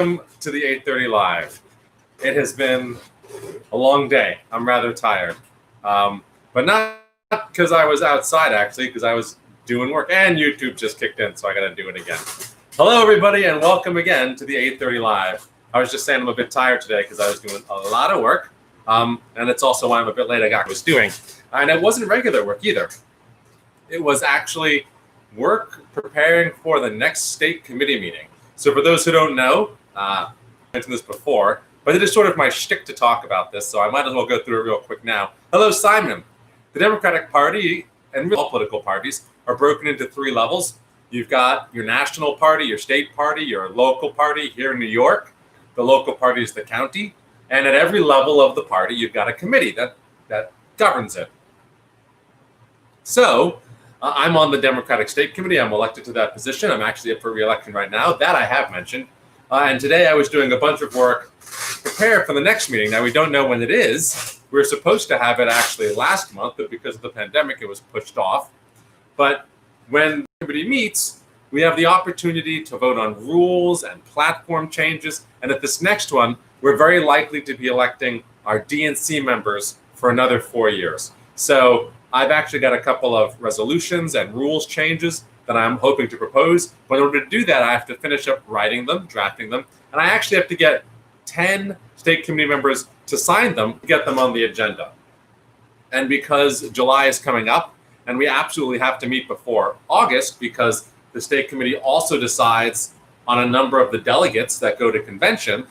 Welcome to the 8:30 Live. It has been a long day. I'm rather tired. But not because I was outside, actually, because I was doing work, and YouTube just kicked in, so I got to do it again. Hello, everybody, and welcome again to the 8:30 Live. I was just saying I'm a bit tired today because I was doing a lot of work, and it's also why I'm a bit late. I got what I was doing. And it wasn't regular work either. It was actually work preparing for the next state committee meeting. So for those who don't know, I mentioned this before, but it is sort of my shtick to talk about this, so I might as well go through it real quick now. Hello, Simon. The Democratic Party and all political parties are broken into three levels. You've got your national party, your state party, your local party here in New York. The local party is the county. And at every level of the party, you've got a committee that governs it. So I'm on the Democratic State Committee. I'm elected to that position. I'm actually up for re-election right now. That I have mentioned. And today I was doing a bunch of work to prepare for the next meeting. Now, we don't know when it is. We were supposed to have it actually last month, but because of the pandemic, it was pushed off. But when the committee meets, we have the opportunity to vote on rules and platform changes. And at this next one, we're very likely to be electing our DNC members for another 4 years. So I've actually got a couple of resolutions and rules changes that I'm hoping to propose. But in order to do that, I have to finish up writing them, drafting them, and I actually have to get 10 state committee members to sign them to get them on the agenda. And because July is coming up, and we absolutely have to meet before August, because the state committee also decides on a number of the delegates that go to convention,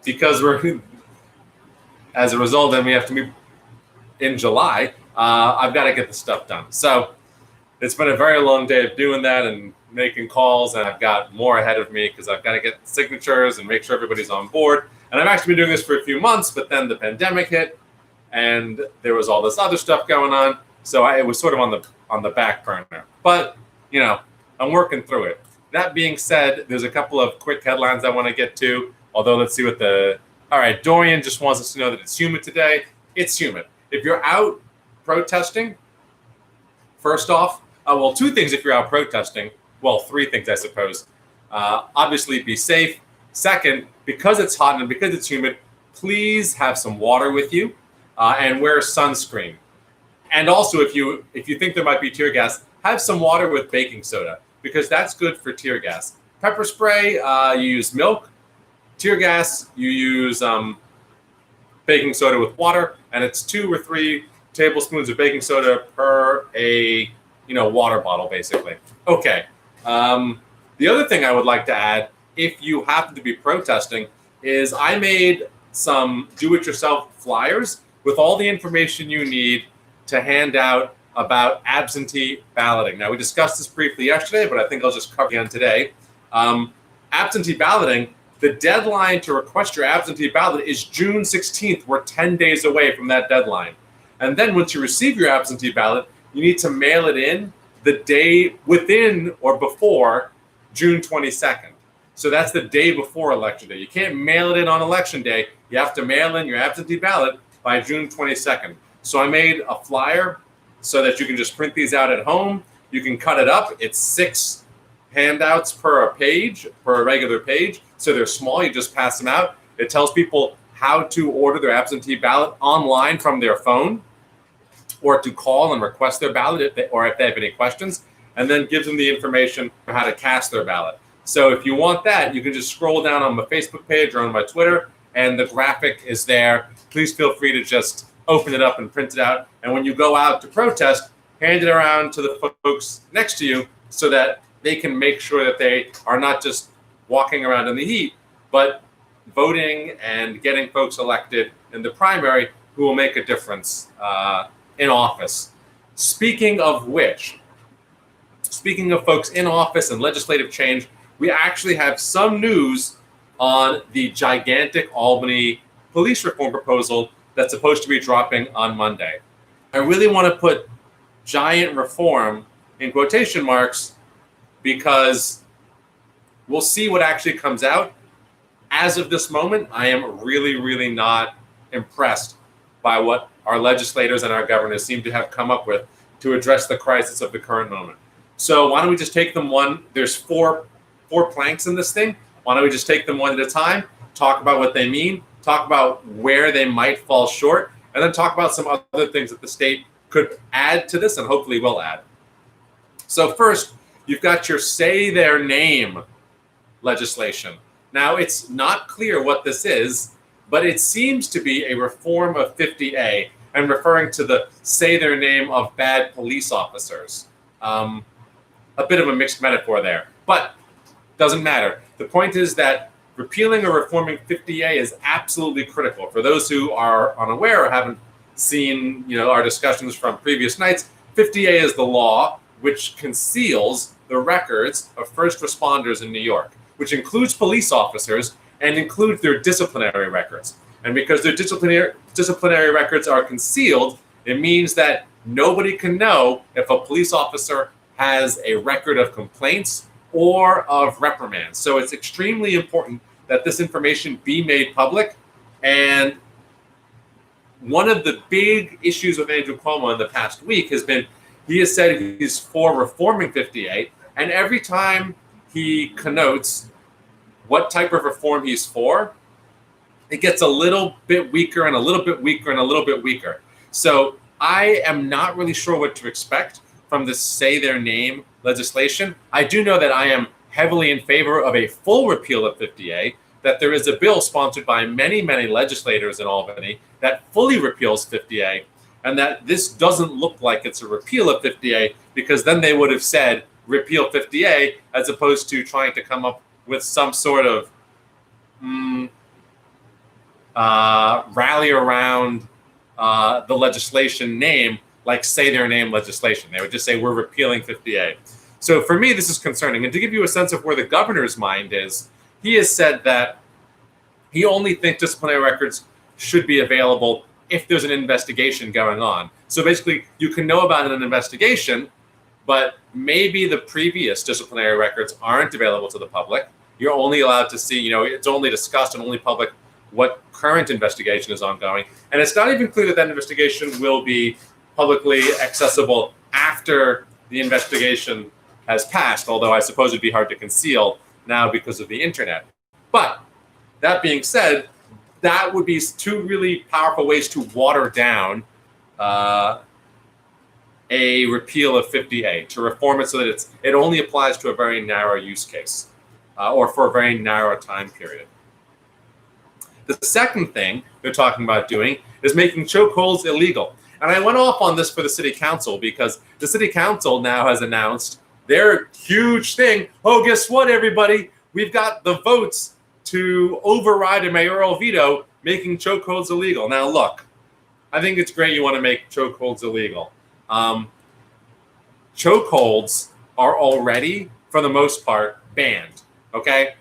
because as a result, then we have to meet in July. I've got to get the stuff done. So it's been a very long day of doing that and making calls, and I've got more ahead of me because I've got to get signatures and make sure everybody's on board. And I've actually been doing this for a few months, but then the pandemic hit, and there was all this other stuff going on. So it was sort of on the back burner. But, you know, I'm working through it. That being said, there's a couple of quick headlines I want to get to, although let's see what all right, Dorian just wants us to know that it's humid today. It's humid. If you're out protesting, first off, well, two things if you're out protesting. Well, three things, I suppose. Obviously, be safe. Second, because it's hot and because it's humid, please have some water with you and wear sunscreen. And also, if you think there might be tear gas, have some water with baking soda because that's good for tear gas. Pepper spray, you use milk. Tear gas, you use baking soda with water, and it's 2 or 3 tablespoons of baking soda per a water bottle, basically. Okay. The other thing I would like to add, if you happen to be protesting, is I made some do-it-yourself flyers with all the information you need to hand out about absentee balloting. Now, we discussed this briefly yesterday, but I think I'll just cover it again today. Absentee balloting, the deadline to request your absentee ballot is June 16th. We're 10 days away from that deadline. And then once you receive your absentee ballot, you need to mail it in the day within or before June 22nd. So that's the day before Election Day. You can't mail it in on Election Day. You have to mail in your absentee ballot by June 22nd. So I made a flyer so that you can just print these out at home. You can cut it up. It's 6 handouts per page, per a regular page. So they're small. You just pass them out. It tells people how to order their absentee ballot online from their phone, or to call and request their ballot if they have any questions, and then gives them the information on how to cast their ballot. So if you want that, you can just scroll down on my Facebook page or on my Twitter, and the graphic is there. Please feel free to just open it up and print it out. And when you go out to protest, hand it around to the folks next to you so that they can make sure that they are not just walking around in the heat, but voting and getting folks elected in the primary who will make a difference in office. Speaking of which, speaking of folks in office and legislative change, we actually have some news on the gigantic Albany police reform proposal that's supposed to be dropping on Monday. I really want to put giant reform in quotation marks because we'll see what actually comes out. As of this moment, I am really, really not impressed by what our legislators and our governors seem to have come up with to address the crisis of the current moment. So why don't we just take them one? There's four 4 planks in this thing. Why don't we just take them one at a time, talk about what they mean, talk about where they might fall short, and then talk about some other things that the state could add to this and hopefully will add. So first, you've got your say their name legislation. Now, it's not clear what this is, but it seems to be a reform of 50A and referring to the say their name of bad police officers. A bit of a mixed metaphor there, but doesn't matter. The point is that repealing or reforming 50A is absolutely critical. For those who are unaware or haven't seen, our discussions from previous nights, 50A is the law which conceals the records of first responders in New York, which includes police officers and includes their disciplinary records. And because their disciplinary records are concealed, it means that nobody can know if a police officer has a record of complaints or of reprimands. So it's extremely important that this information be made public. And one of the big issues with Andrew Cuomo in the past week has been he has said he's for reforming 50A, and every time he connotes what type of reform he's for, it gets a little bit weaker and a little bit weaker and a little bit weaker. So I am not really sure what to expect from this say their name legislation. I do know that I am heavily in favor of a full repeal of 50A, that there is a bill sponsored by many, many legislators in Albany that fully repeals 50A, and that this doesn't look like it's a repeal of 50A, because then they would have said repeal 50A as opposed to trying to come up with some sort of rally around the legislation name, like say their name legislation. They would just say we're repealing 50A. So for me, this is concerning. And to give you a sense of where the governor's mind is, he has said that he only thinks disciplinary records should be available if there's an investigation going on. So basically, you can know about an investigation, but maybe the previous disciplinary records aren't available to the public. You're only allowed to see, it's only discussed and only public what current investigation is ongoing. And it's not even clear that that investigation will be publicly accessible after the investigation has passed, although I suppose it'd be hard to conceal now because of the internet. But that being said, that would be 2 really powerful ways to water down a repeal of 50A, to reform it so that it only applies to a very narrow use case or for a very narrow time period. The second thing they're talking about doing is making chokeholds illegal. And I went off on this for the city council because the city council now has announced their huge thing. Oh, guess what, everybody? We've got the votes to override a mayoral veto making chokeholds illegal. Now, look, I think it's great you want to make chokeholds illegal. Chokeholds are already, for the most part, banned, okay?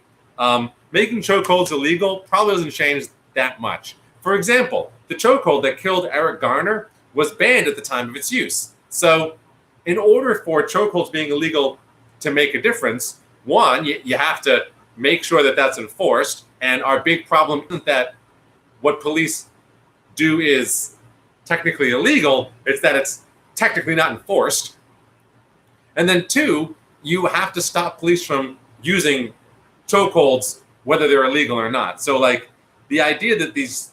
Making chokeholds illegal probably doesn't change that much. For example, the chokehold that killed Eric Garner was banned at the time of its use. So in order for chokeholds being illegal to make a difference, one, you have to make sure that that's enforced. And our big problem isn't that what police do is technically illegal, it's that it's technically not enforced. And then 2, you have to stop police from using chokeholds whether they're illegal or not. So like the idea that these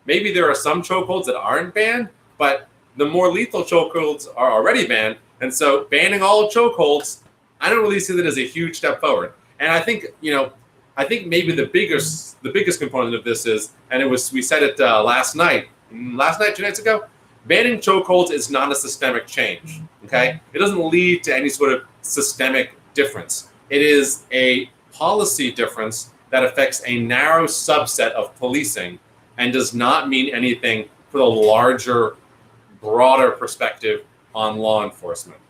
maybe there are some chokeholds that aren't banned, but the more lethal chokeholds are already banned. And so banning all chokeholds, I don't really see that as a huge step forward. And I think, maybe the biggest component of this is, and we said it last night, 2 nights ago, banning chokeholds is not a systemic change, okay? It doesn't lead to any sort of systemic difference. It is a policy difference that affects a narrow subset of policing and does not mean anything for the larger, broader perspective on law enforcement.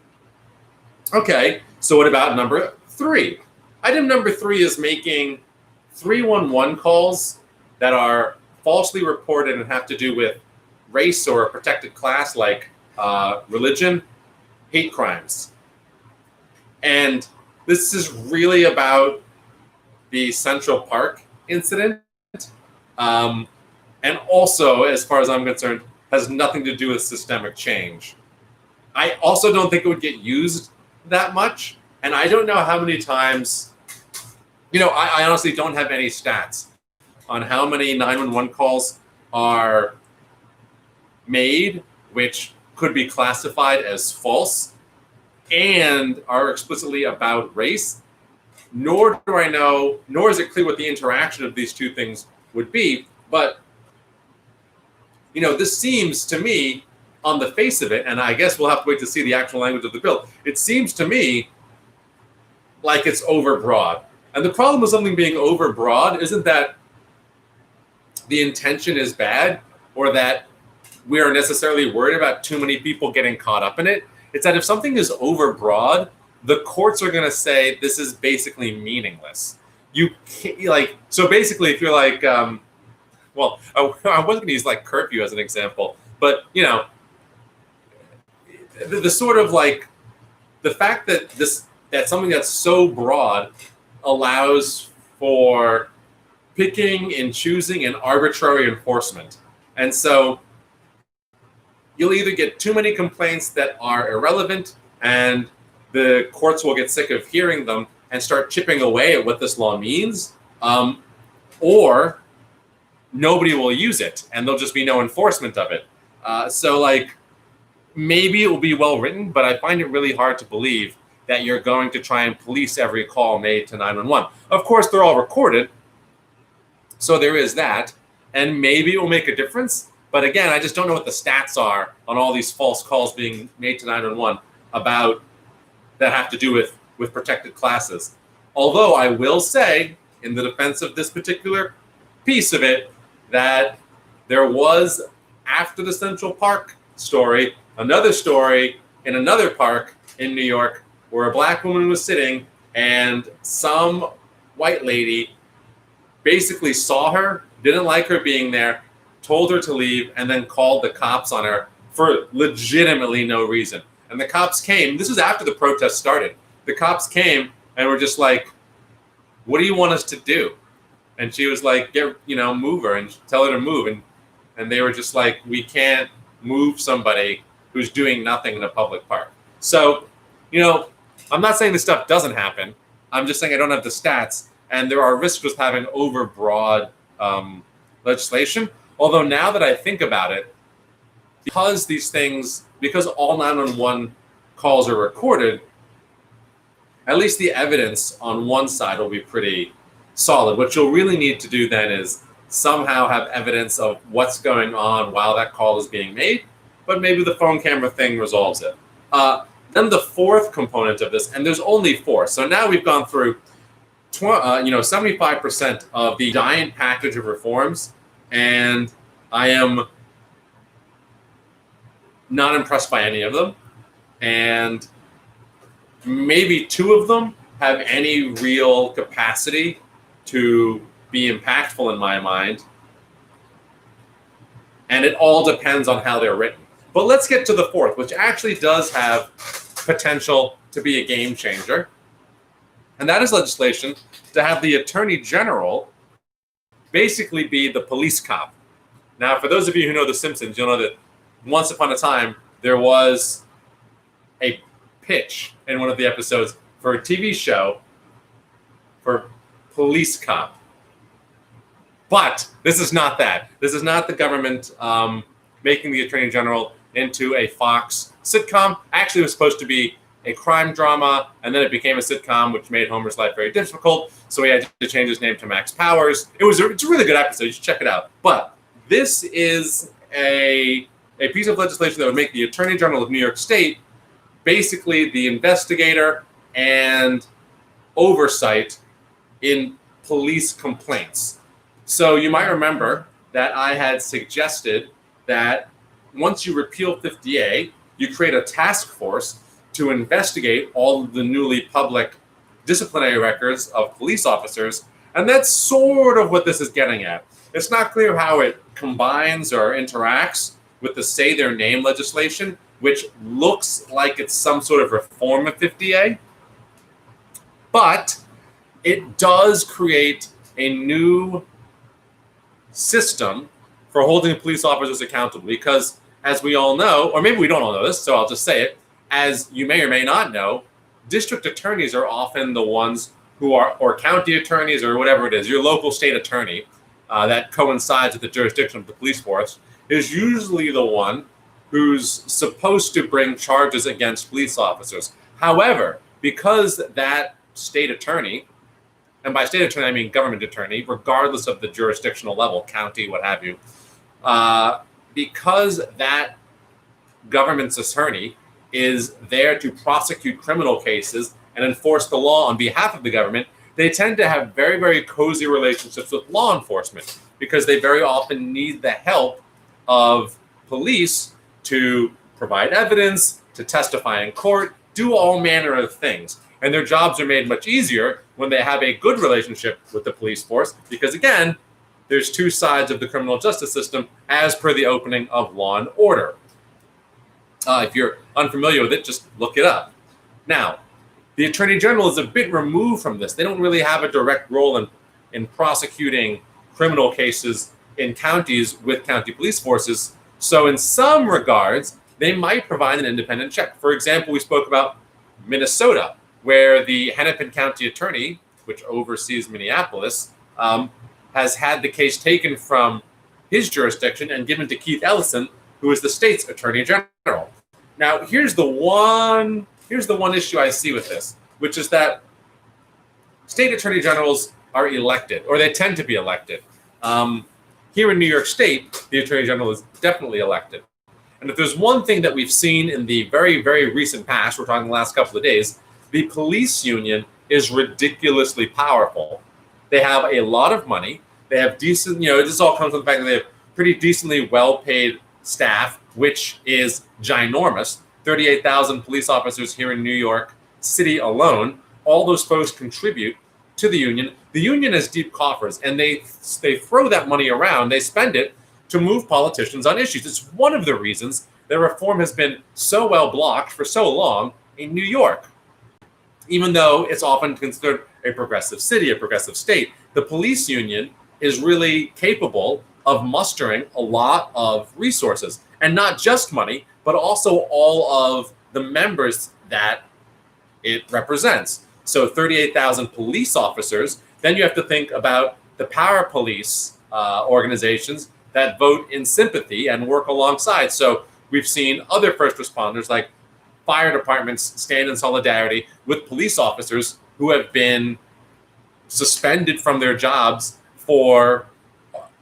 Okay, so what about number 3? Item number 3 is making 311 calls that are falsely reported and have to do with race or a protected class like religion, hate crimes. And this is really about the Central Park incident. And also, as far as I'm concerned, has nothing to do with systemic change. I also don't think it would get used that much And I don't know how many times, I honestly don't have any stats on how many 911 calls are made, which could be classified as false and are explicitly about race. Nor do I know, nor is it clear what the interaction of these two things would be. But, this seems to me, on the face of it, and I guess we'll have to wait to see the actual language of the bill, it seems to me like it's overbroad. And the problem with something being overbroad isn't that the intention is bad or that we are necessarily worried about too many people getting caught up in it. It's that if something is overbroad, the courts are going to say this is basically meaningless. You can't, so basically, if you're like, I wasn't going to use like curfew as an example, but the sort of like the fact that that something that's so broad allows for picking and choosing and arbitrary enforcement. And so you'll either get too many complaints that are irrelevant and the courts will get sick of hearing them and start chipping away at what this law means, or nobody will use it and there'll just be no enforcement of it. So maybe it will be well written, but I find it really hard to believe that you're going to try and police every call made to 911. Of course, they're all recorded, so there is that, and maybe it will make a difference. But again, I just don't know what the stats are on all these false calls being made to 911 about that have to do with protected classes. Although I will say, in the defense of this particular piece of it, that there was, after the Central Park story, another story in another park in New York where a black woman was sitting and some white lady basically saw her, didn't like her being there, told her to leave, and then called the cops on her for legitimately no reason. And the cops came. This was after the protest started. The cops came and were just like, "What do you want us to do?" And she was like, move her and tell her to move. And they were just like, "We can't move somebody who's doing nothing in a public park." So, I'm not saying this stuff doesn't happen. I'm just saying I don't have the stats. And there are risks with having overbroad legislation. Although now that I think about it, because all 911 calls are recorded, at least the evidence on one side will be pretty solid. What you'll really need to do then is somehow have evidence of what's going on while that call is being made, but maybe the phone camera thing resolves it. Then the fourth component of this, and there's only four. So now we've gone through 75% of the giant package of reforms, and I am not impressed by any of them. And maybe two of them have any real capacity to be impactful in my mind. And it all depends on how they're written. But let's get to the fourth, which actually does have potential to be a game changer. And that is legislation to have the Attorney General basically be the police cop. Now, for those of you who know The Simpsons, you'll know that once upon a time, there was a pitch in one of the episodes for a TV show for police cop. But this is not that. This is not the government making the Attorney General into a Fox sitcom. Actually, it was supposed to be a crime drama, and then it became a sitcom, which made Homer's life very difficult. So he had to change his name to Max Powers. It's a really good episode. You should check it out. But this is a piece of legislation that would make the Attorney General of New York State basically the investigator and oversight in police complaints. So you might remember that I had suggested that once you repeal 50A, you create a task force to investigate all of the newly public disciplinary records of police officers. And that's sort of what this is getting at. It's not clear how it combines or interacts with the Say Their Name legislation, which looks like it's some sort of reform of 50A. But it does create a new system for holding police officers accountable. Because as we all know, or maybe we don't all know this, so I'll just say it, as you may or may not know, district attorneys are often the ones who are, or county attorneys or whatever it is, your local state attorney that coincides with the jurisdiction of the police force is usually the one who's supposed to bring charges against police officers. However, because that state attorney, and by state attorney I mean government attorney, regardless of the jurisdictional level, county, what have you, because that government's attorney is there to prosecute criminal cases and enforce the law on behalf of the government, they tend to have very, very cozy relationships with law enforcement because they very often need the help of police to provide evidence, to testify in court, do all manner of things. And their jobs are made much easier when they have a good relationship with the police force because, again, there's two sides of the criminal justice system as per the opening of Law and Order. If you're unfamiliar with it, just look it up. Now, the Attorney General is a bit removed from this. They don't really have a direct role in prosecuting criminal cases in counties with county police forces. So in some regards, they might provide an independent check. For example, we spoke about Minnesota, where the Hennepin County Attorney, which oversees Minneapolis, has had the case taken from his jurisdiction and given to Keith Ellison, who is the state's Attorney General. Now, here's the one issue I see with this, which is that state attorney generals are elected, or they tend to be elected. Here in New York State, the attorney general is definitely elected. And if there's one thing that we've seen in the very, very recent past, we're talking the last couple of days, the police union is ridiculously powerful. They have a lot of money. They have decent, this all comes from the fact that they have pretty decently well-paid staff, which is ginormous. 38,000 police officers here in New York City alone. All those folks contribute to the union. The union has deep coffers, and they throw that money around. They spend it to move politicians on issues. It's one of the reasons that reform has been so well blocked for so long in New York. Even though it's often considered a progressive city, a progressive state, the police union is really capable of mustering a lot of resources, and not just money, but also all of the members that it represents. So 38,000 police officers. Then you have to think about the parapolice organizations that vote in sympathy and work alongside. So we've seen other first responders like fire departments stand in solidarity with police officers who have been suspended from their jobs for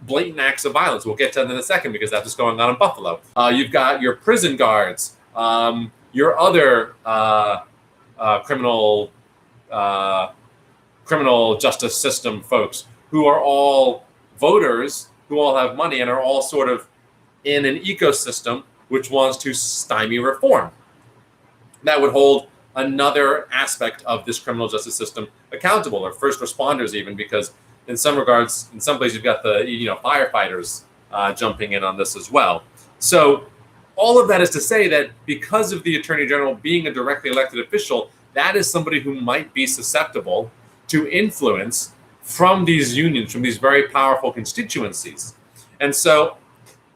blatant acts of violence. We'll get to that in a second because that's what's going on in Buffalo. You've got your prison guards, your other criminal justice system folks who are all voters, who all have money and are all sort of in an ecosystem which wants to stymie reform. That would hold another aspect of this criminal justice system accountable, or first responders even, because in some regards, in some places, you've got the firefighters jumping in on this as well. So all of that is to say that because of the Attorney General being a directly elected official, that is somebody who might be susceptible to influence from these unions, from these very powerful constituencies. And so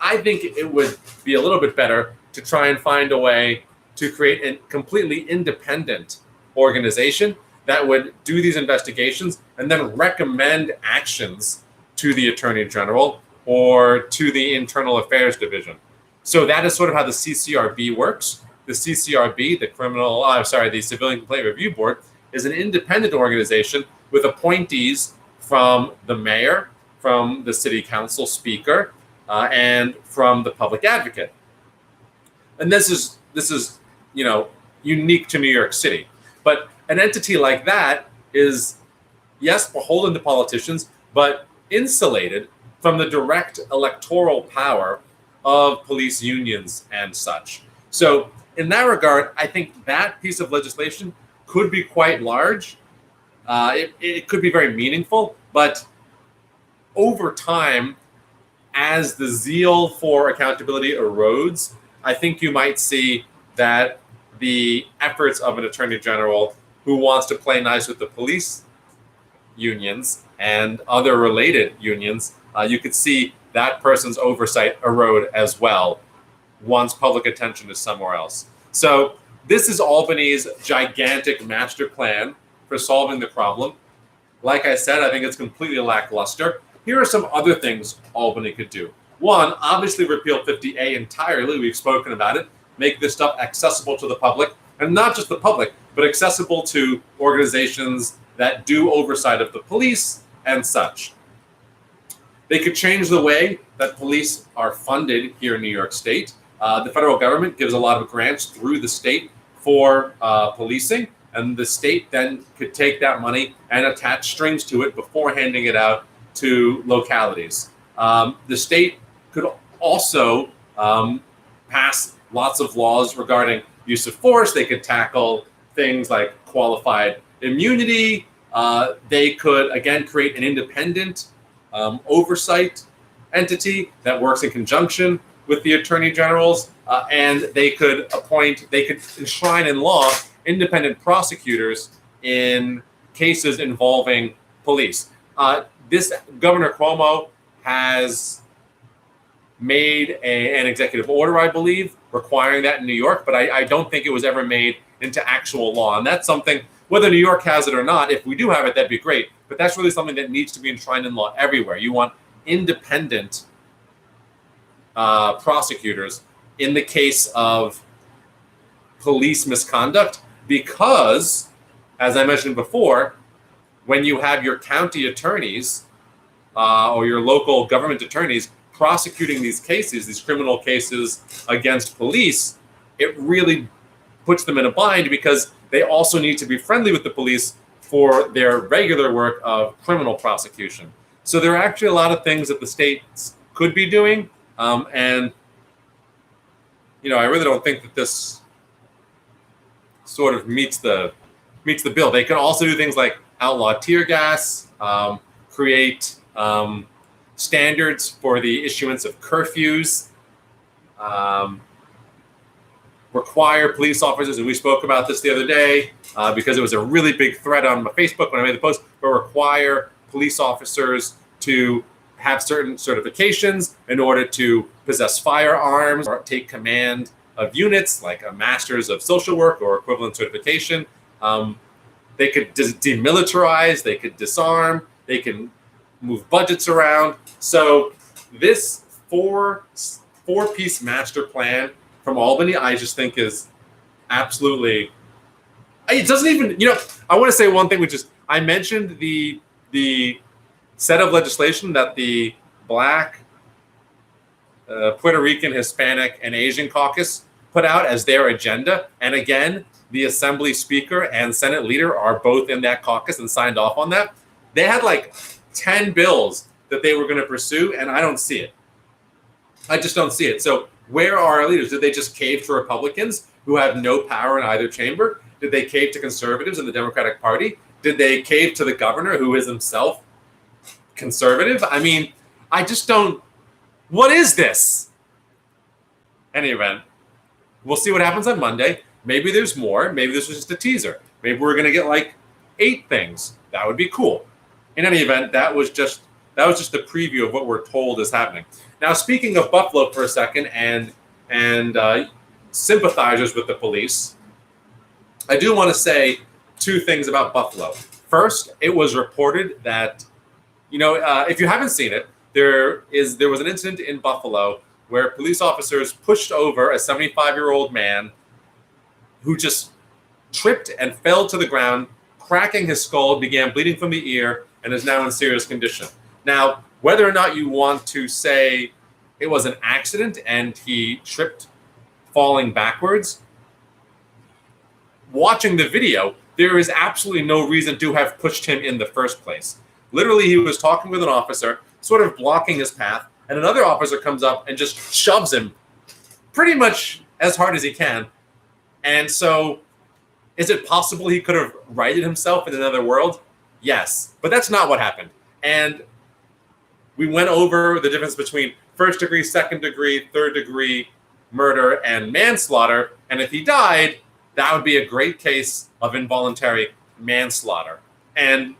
I think it would be a little bit better to try and find a way to create a completely independent organization that would do these investigations and then recommend actions to the Attorney General or to the Internal Affairs Division. So that is sort of how the CCRB works. The CCRB, the Civilian Complaint Review Board, is an independent organization with appointees from the mayor, from the city council speaker, and from the public advocate. And this is unique to New York City. But an entity like that is, yes, beholden to politicians, but insulated from the direct electoral power of police unions and such. So in that regard, I think that piece of legislation could be quite large. It could be very meaningful, but over time, as the zeal for accountability erodes, I think you might see that the efforts of an attorney general who wants to play nice with the police unions and other related unions, you could see that person's oversight erode as well once public attention is somewhere else. So this is Albany's gigantic master plan for solving the problem. Like I said, I think it's completely lackluster. Here are some other things Albany could do. One, obviously repeal 50A entirely. We've spoken about it. Make this stuff accessible to the public, and not just the public, but accessible to organizations that do oversight of the police and such. They could change the way that police are funded here in New York State. The federal government gives a lot of grants through the state for policing, and the state then could take that money and attach strings to it before handing it out to localities. The state could also pass lots of laws regarding use of force. They could tackle things like qualified immunity. They could, again, create an independent oversight entity that works in conjunction with the attorney generals, and they could enshrine in law independent prosecutors in cases involving police. This Governor Cuomo has made an executive order, I believe, requiring that in New York, but I don't think it was ever made into actual law. And that's something, whether New York has it or not, if we do have it, that'd be great. But that's really something that needs to be enshrined in law everywhere. You want independent prosecutors in the case of police misconduct, because, as I mentioned before, when you have your county attorneys or your local government attorneys prosecuting these cases, these criminal cases against police, it really puts them in a bind, because they also need to be friendly with the police for their regular work of criminal prosecution. So there are actually a lot of things that the states could be doing, and I really don't think that this sort of meets the bill. They can also do things like outlaw tear gas, create standards for the issuance of curfews, require police officers, and we spoke about this the other day because it was a really big thread on my Facebook when I made the post, but require police officers to have certain certifications in order to possess firearms or take command of units, like a master's of social work or equivalent certification. They could demilitarize, they could disarm, they can move budgets around. So this four-piece master plan from Albany, I just think is absolutely, it doesn't even, I want to say one thing, which is, I mentioned the set of legislation that the Black, Puerto Rican, Hispanic, and Asian caucus put out as their agenda. And again, the Assembly Speaker and Senate Leader are both in that caucus and signed off on that. They had like 10 bills that they were going to pursue, and I don't see it. I just don't see it. So where are our leaders? Did they just cave to Republicans who have no power in either chamber? Did they cave to conservatives in the Democratic Party? Did they cave to the governor, who is himself conservative? I mean, I just don't. What is this? Any event, we'll see what happens on Monday. Maybe there's more. Maybe this was just a teaser. Maybe we're going to get like 8 things. That would be cool. In any event, that was just a preview of what we're told is happening. Now, speaking of Buffalo for a second and sympathizers with the police, I do want to say 2 things about Buffalo. First, it was reported that, if you haven't seen it, there was an incident in Buffalo where police officers pushed over a 75-year-old man who just tripped and fell to the ground, cracking his skull, began bleeding from the ear, and is now in serious condition. Now, whether or not you want to say it was an accident and he tripped falling backwards, watching the video, there is absolutely no reason to have pushed him in the first place. Literally, he was talking with an officer, sort of blocking his path, and another officer comes up and just shoves him pretty much as hard as he can. And so, is it possible he could have righted himself in another world? Yes, but that's not what happened. And we went over the difference between first degree, second degree, third degree murder and manslaughter. And if he died, that would be a great case of involuntary manslaughter. And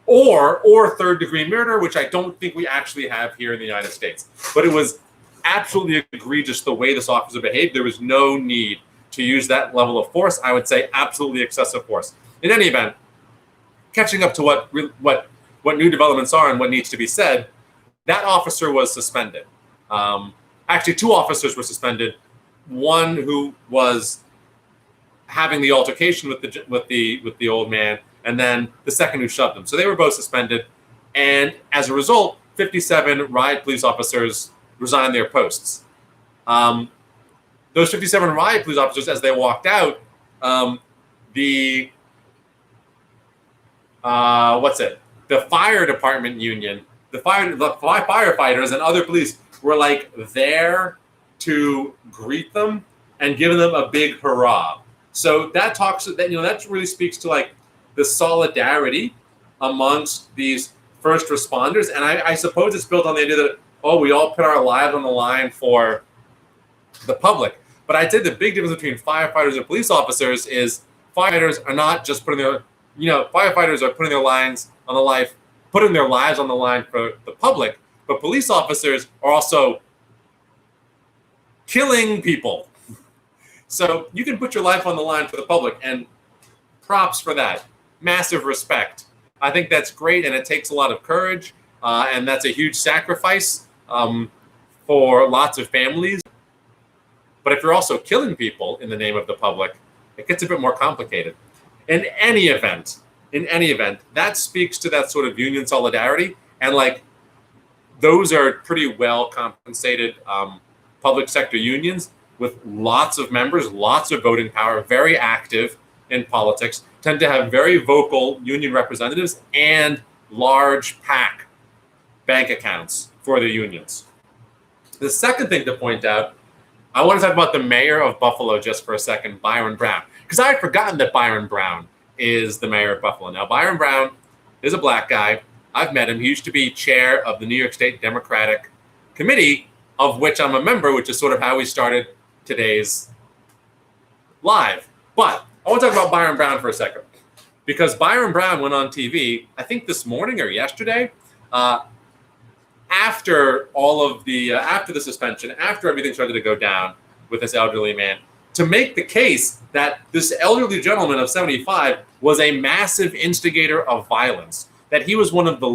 or third degree murder, which I don't think we actually have here in the United States. But it was absolutely egregious the way this officer behaved. There was no need to use that level of force, I would say absolutely excessive force. In any event, catching up to what new developments are and what needs to be said, that officer was suspended. Actually, two officers were suspended. One who was having the altercation with the old man, and then the second who shoved him. So they were both suspended, and as a result, 57 riot police officers resigned their posts. Those 57 riot police officers, as they walked out, the fire department union, the firefighters and other police were like there to greet them and give them a big hurrah. So that that really speaks to like the solidarity amongst these first responders. And I suppose it's built on the idea that, oh, we all put our lives on the line for the public. But I'd say the big difference between firefighters and police officers is firefighters are not just firefighters are putting their lives on the line for the public, but police officers are also killing people. So you can put your life on the line for the public, and props for that. Massive respect. I think that's great, and it takes a lot of courage, and that's a huge sacrifice for lots of families. But if you're also killing people in the name of the public, it gets a bit more complicated. In any event, that speaks to that sort of union solidarity, and like those are pretty well compensated public sector unions with lots of members, lots of voting power, very active in politics, tend to have very vocal union representatives and large PAC bank accounts for their unions. The second thing to point out, I want to talk about the mayor of Buffalo just for a second, Byron Brown, because I had forgotten that Byron Brown is the mayor of Buffalo. Now, Byron Brown is a black guy. I've met him. He used to be chair of the New York State Democratic Committee, of which I'm a member, which is sort of how we started today's live. But I want to talk about Byron Brown for a second, because Byron Brown went on TV, I think this morning or yesterday, after the suspension, after everything started to go down with this elderly man, to make the case that this elderly gentleman of 75 was a massive instigator of violence, that he was one of the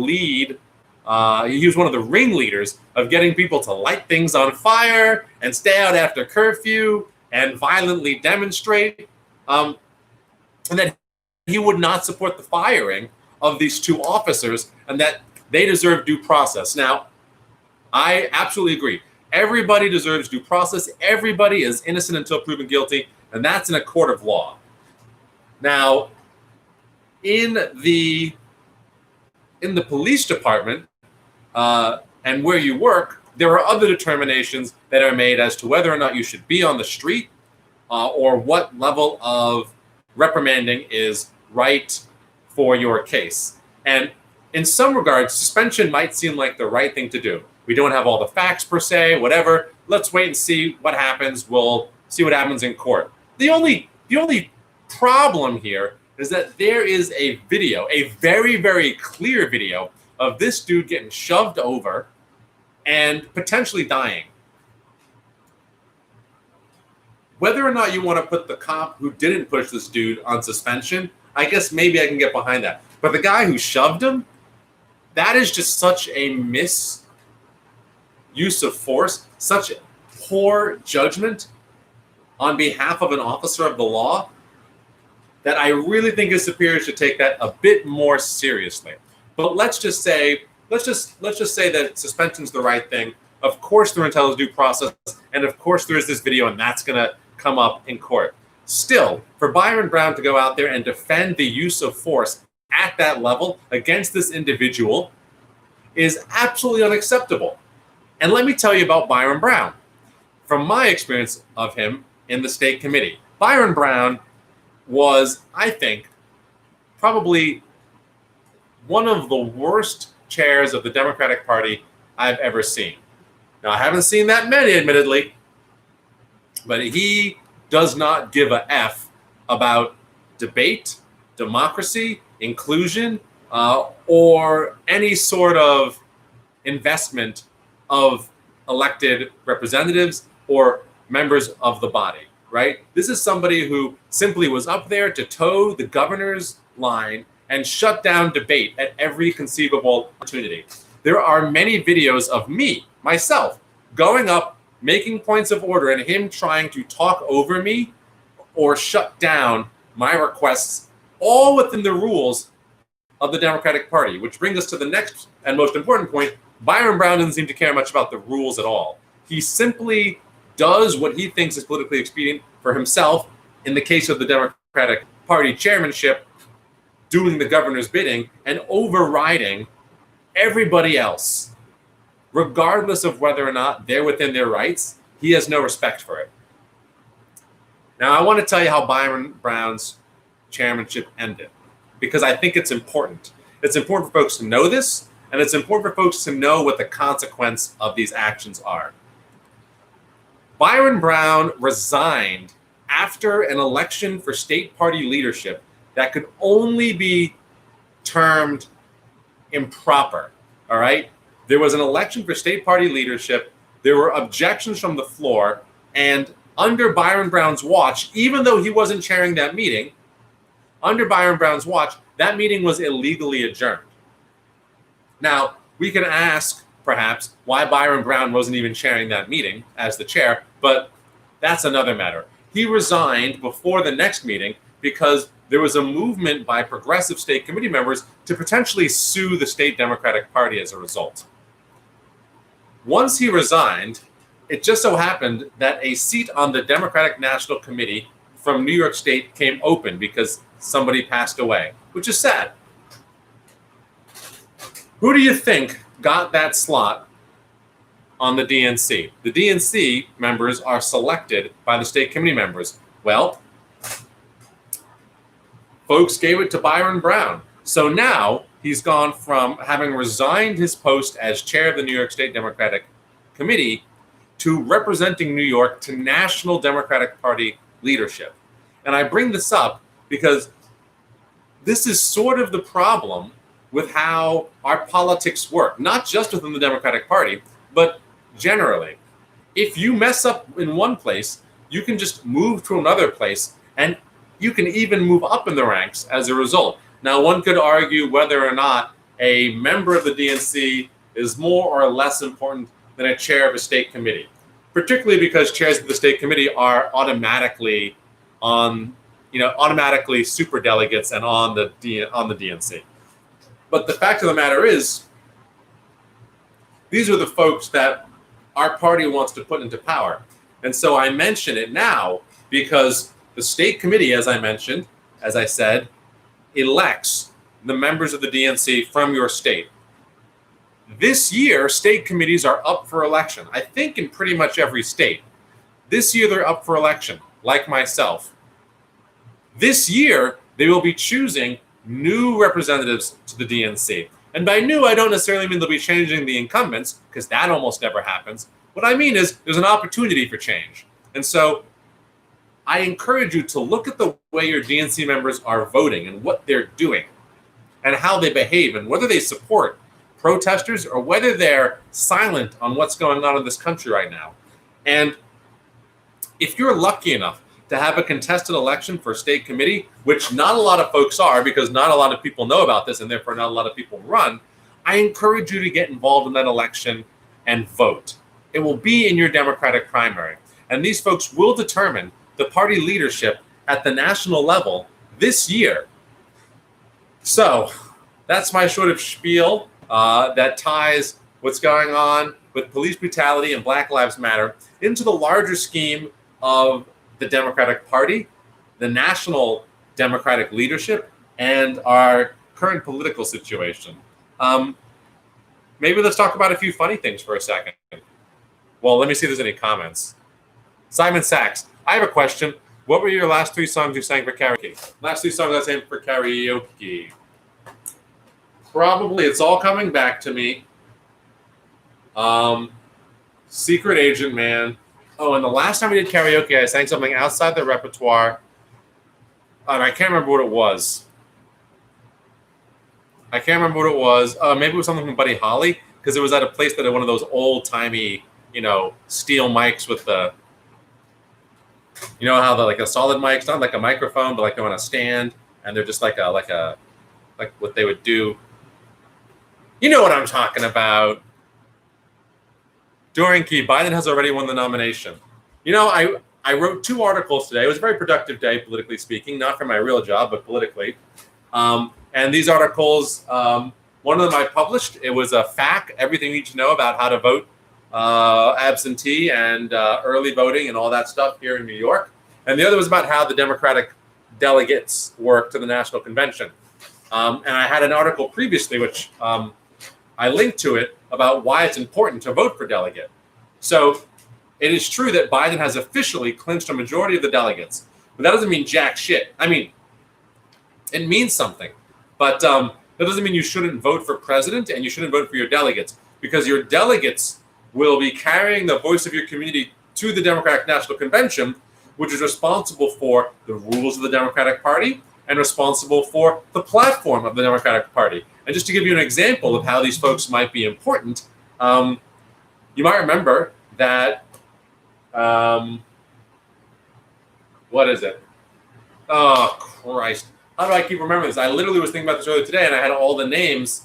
ringleaders of getting people to light things on fire and stay out after curfew and violently demonstrate, and that he would not support the firing of these two officers and that they deserve due process. Now, I absolutely agree. Everybody deserves due process. Everybody is innocent until proven guilty, and that's in a court of law. Now, in the police department and where you work, there are other determinations that are made as to whether or not you should be on the street or what level of reprimanding is right for your case. And in some regards, suspension might seem like the right thing to do. We don't have all the facts per se, whatever. Let's wait and see what happens. We'll see what happens in court. The only problem here is that there is a video, a very, very clear video of this dude getting shoved over and potentially dying. Whether or not you want to put the cop who didn't push this dude on suspension, I guess maybe I can get behind that. But the guy who shoved him, that is just such a misuse of force, such poor judgment on behalf of an officer of the law, that I really think his superiors should take that a bit more seriously. But let's just say that suspension's the right thing. Of course, they're entitled to due process, and of course, there is this video, and that's going to come up in court. Still, for Byron Brown to go out there and defend the use of force at that level against this individual is absolutely unacceptable. And let me tell you about Byron Brown. From my experience of him in the state committee, Byron Brown was, I think, probably one of the worst chairs of the Democratic Party I've ever seen. Now, I haven't seen that many, admittedly, but he does not give a F about debate, democracy, inclusion, or any sort of investment of elected representatives or members of the body. right? This is somebody who simply was up there to toe the governor's line and shut down debate at every conceivable opportunity. There are many videos of me, myself, going up, making points of order, and him trying to talk over me or shut down my requests, all within the rules of the Democratic Party, which brings us to the next and most important point. Byron Brown doesn't seem to care much about the rules at all. He simply does what he thinks is politically expedient for himself. In the case of the Democratic Party chairmanship, doing the governor's bidding and overriding everybody else, regardless of whether or not they're within their rights. He has no respect for it. Now, I want to tell you how Byron Brown's chairmanship ended, because I think it's important. It's important for folks to know this, and it's important for folks to know what the consequence of these actions are. Byron Brown resigned after an election for state party leadership that could only be termed improper, all right? There was an election for state party leadership. There were objections from the floor, and under Byron Brown's watch, even though he wasn't chairing that meeting, under Byron Brown's watch, that meeting was illegally adjourned. Now, we can ask, perhaps, why Byron Brown wasn't even chairing that meeting as the chair, but that's another matter. He resigned before the next meeting because there was a movement by progressive state committee members to potentially sue the state Democratic Party as a result. Once he resigned, it just so happened that a seat on the Democratic National Committee from New York State came open because somebody passed away, which is sad. Who do you think got that slot on the DNC? The DNC members are selected by the state committee members. Well, folks gave it to Byron Brown. So now he's gone from having resigned his post as chair of the New York State Democratic Committee to representing New York to National Democratic Party leadership. And I bring this up because this is sort of the problem with how our politics work, not just within the Democratic Party, but generally. If you mess up in one place, you can just move to another place, and you can even move up in the ranks as a result. Now, one could argue whether or not a member of the DNC is more or less important than a chair of a state committee, particularly because chairs of the state committee are automatically super delegates and on the DNC. But the fact of the matter is, these are the folks that our party wants to put into power. And so I mention it now because the state committee, as I said, elects the members of the DNC from your state. This year, state committees are up for election. I think in pretty much every state. This year, they're up for election, like myself. This year, they will be choosing new representatives to the DNC. And by new, I don't necessarily mean they'll be changing the incumbents, because that almost never happens. What I mean is there's an opportunity for change. And so I encourage you to look at the way your DNC members are voting and what they're doing and how they behave and whether they support protesters or whether they're silent on what's going on in this country right now. And if you're lucky enough to have a contested election for a state committee, which not a lot of folks are because not a lot of people know about this and therefore not a lot of people run, I encourage you to get involved in that election and vote. It will be in your Democratic primary. And these folks will determine the party leadership at the national level this year. So that's my sort of spiel that ties what's going on with police brutality and Black Lives Matter into the larger scheme of the Democratic Party, the national Democratic leadership, and our current political situation. Maybe let's talk about a few funny things for a second. Well, let me see if there's any comments. Simon Sachs, I have a question. What were your last 3 songs you sang for karaoke? Last 3 songs I sang for karaoke. Probably It's All Coming Back to Me. Secret Agent Man. Oh, and the last time we did karaoke, I sang something outside the repertoire. And I can't remember what it was. Maybe it was something from Buddy Holly, because it was at a place that had one of those old-timey, steel mics with the You know how like a solid mic's not like a microphone, but like they're on a stand, and they're just like what they would do. You know what I'm talking about. Dorian Key, Biden has already won the nomination. You know, I wrote 2 articles today. It was a very productive day, politically speaking, not for my real job, but politically. And these articles, one of them I published. It was a FAQ, everything you need to know about how to vote absentee and early voting and all that stuff here in New York. And the other was about how the Democratic delegates work to the National Convention. And I had an article previously, which I linked to it, about why it's important to vote for delegate. So it is true that Biden has officially clinched a majority of the delegates, but that doesn't mean jack shit. I mean, it means something, but that doesn't mean you shouldn't vote for president and you shouldn't vote for your delegates, because your delegates will be carrying the voice of your community to the Democratic National Convention, which is responsible for the rules of the Democratic Party and responsible for the platform of the Democratic Party. And just to give you an example of how these folks might be important, you might remember that, what is it? Oh, Christ. How do I keep remembering this? I literally was thinking about this earlier today, and I had all the names.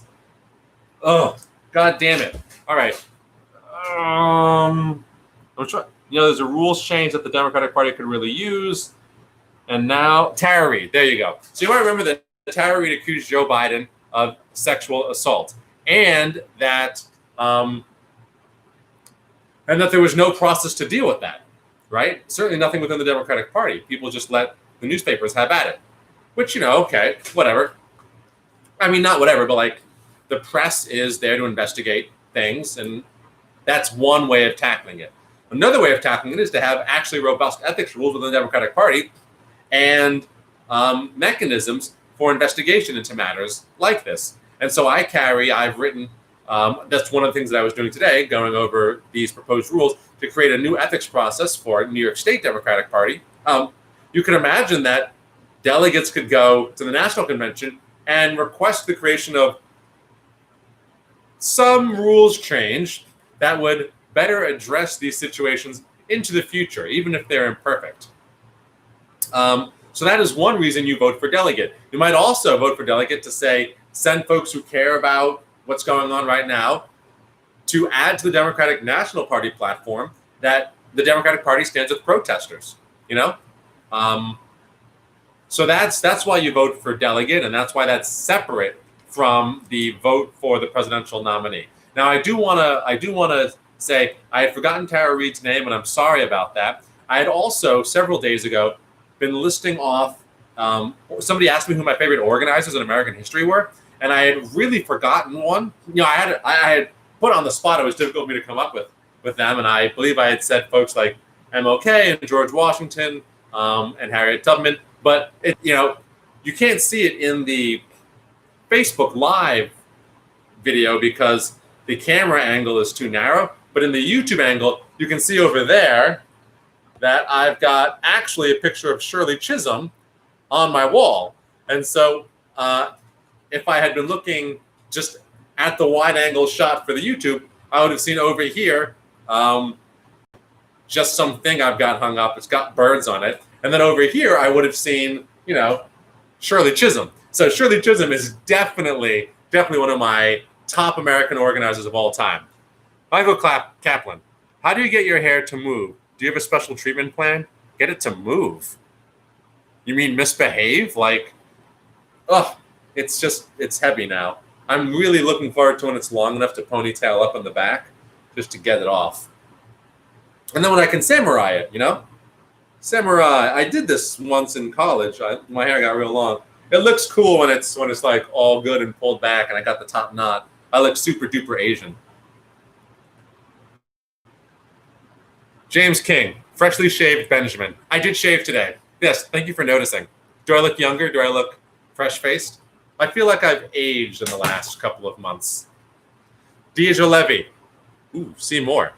Oh, God damn it. All right. I'm trying. You know, there's a rules change that the Democratic Party could really use. And now, Tara Reade. There you go. So you might remember that Tara Reade accused Joe Biden of sexual assault, and that there was no process to deal with that, right? Certainly nothing within the Democratic Party. People just let the newspapers have at it, which, you know, okay, whatever. I mean, not whatever, but like the press is there to investigate things, and that's one way of tackling it. Another way of tackling it is to have actually robust ethics rules within the Democratic Party and mechanisms for investigation into matters like this. And so I've written, that's one of the things that I was doing today, going over these proposed rules to create a new ethics process for New York State Democratic Party. You can imagine that delegates could go to the National Convention and request the creation of some rules change that would better address these situations into the future, even if they're imperfect. So that is one reason you vote for delegate. You might also vote for delegate to say, send folks who care about what's going on right now to add to the Democratic National Party platform that the Democratic Party stands with protesters, you know? So that's why you vote for delegate, and that's why that's separate from the vote for the presidential nominee. Now, I do want to say I had forgotten Tara Reade's name, and I'm sorry about that. I had also, several days ago, been listing off, somebody asked me who my favorite organizers in American history were, and I had really forgotten one. You know, I had put on the spot, it was difficult for me to come up with them, and I believe I had said folks like MLK and George Washington and Harriet Tubman, but you can't see it in the Facebook Live video because the camera angle is too narrow, but in the YouTube angle, you can see over there that I've got actually a picture of Shirley Chisholm on my wall. And so if I had been looking just at the wide angle shot for the YouTube, I would have seen over here just something I've got hung up. It's got birds on it. And then over here, I would have seen, Shirley Chisholm. So Shirley Chisholm is definitely one of my top American organizers of all time. Michael Kaplan, how do you get your hair to move? Do you have a special treatment plan? Get it to move. You mean misbehave? It's heavy now. I'm really looking forward to when it's long enough to ponytail up in the back just to get it off. And then when I can samurai it, Samurai. I did this once in college. My hair got real long. It looks cool when it's like all good and pulled back and I got the top knot. I look super duper Asian. James King, freshly shaved Benjamin. I did shave today. Yes, thank you for noticing. Do I look younger? Do I look fresh-faced? I feel like I've aged in the last couple of months. Deja Levy. Ooh, see more.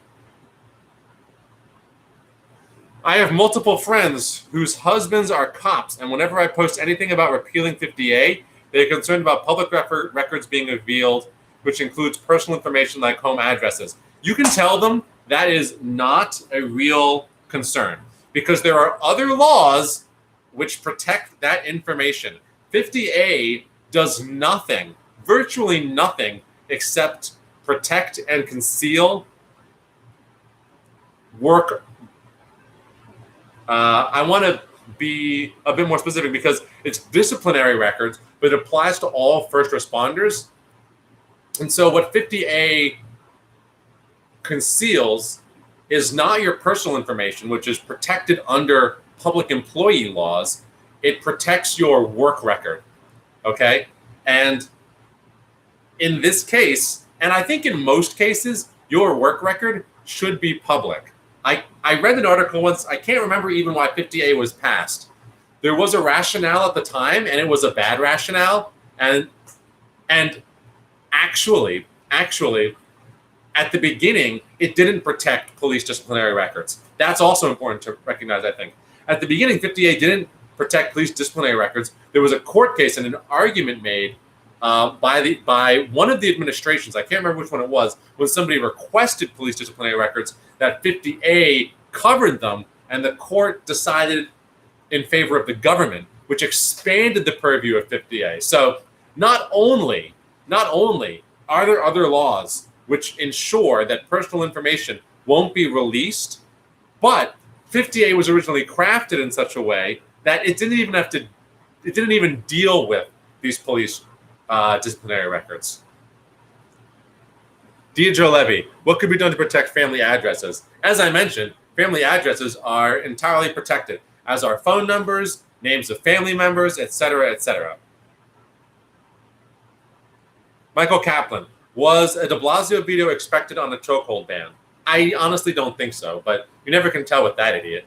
I have multiple friends whose husbands are cops, and whenever I post anything about repealing 50A, they're concerned about public records being revealed, which includes personal information like home addresses. You can tell them that is not a real concern, because there are other laws which protect that information. 50A does nothing, virtually nothing, except protect and conceal work. I want to be a bit more specific because it's disciplinary records, but it applies to all first responders. And so what 50A conceals is not your personal information, which is protected under public employee laws. It protects your work record, okay? And in this case, and I think in most cases, your work record should be public. I read an article once, I can't remember even why 50A was passed. There was a rationale at the time, and it was a bad rationale. And actually, at the beginning, it didn't protect police disciplinary records. That's also important to recognize, I think. At the beginning, 50A didn't protect police disciplinary records. There was a court case and an argument made by one of the administrations, I can't remember which one it was, when somebody requested police disciplinary records, that 50A covered them, and the court decided in favor of the government, which expanded the purview of 50A. So not only are there other laws which ensure that personal information won't be released, but 50A was originally crafted in such a way that it didn't even deal with these police disciplinary records. Deidre Levy, what could be done to protect family addresses? As I mentioned, family addresses are entirely protected, as are phone numbers, names of family members, etc., etc. Michael Kaplan, was a de Blasio veto expected on the chokehold ban? I honestly don't think so, but you never can tell with that idiot.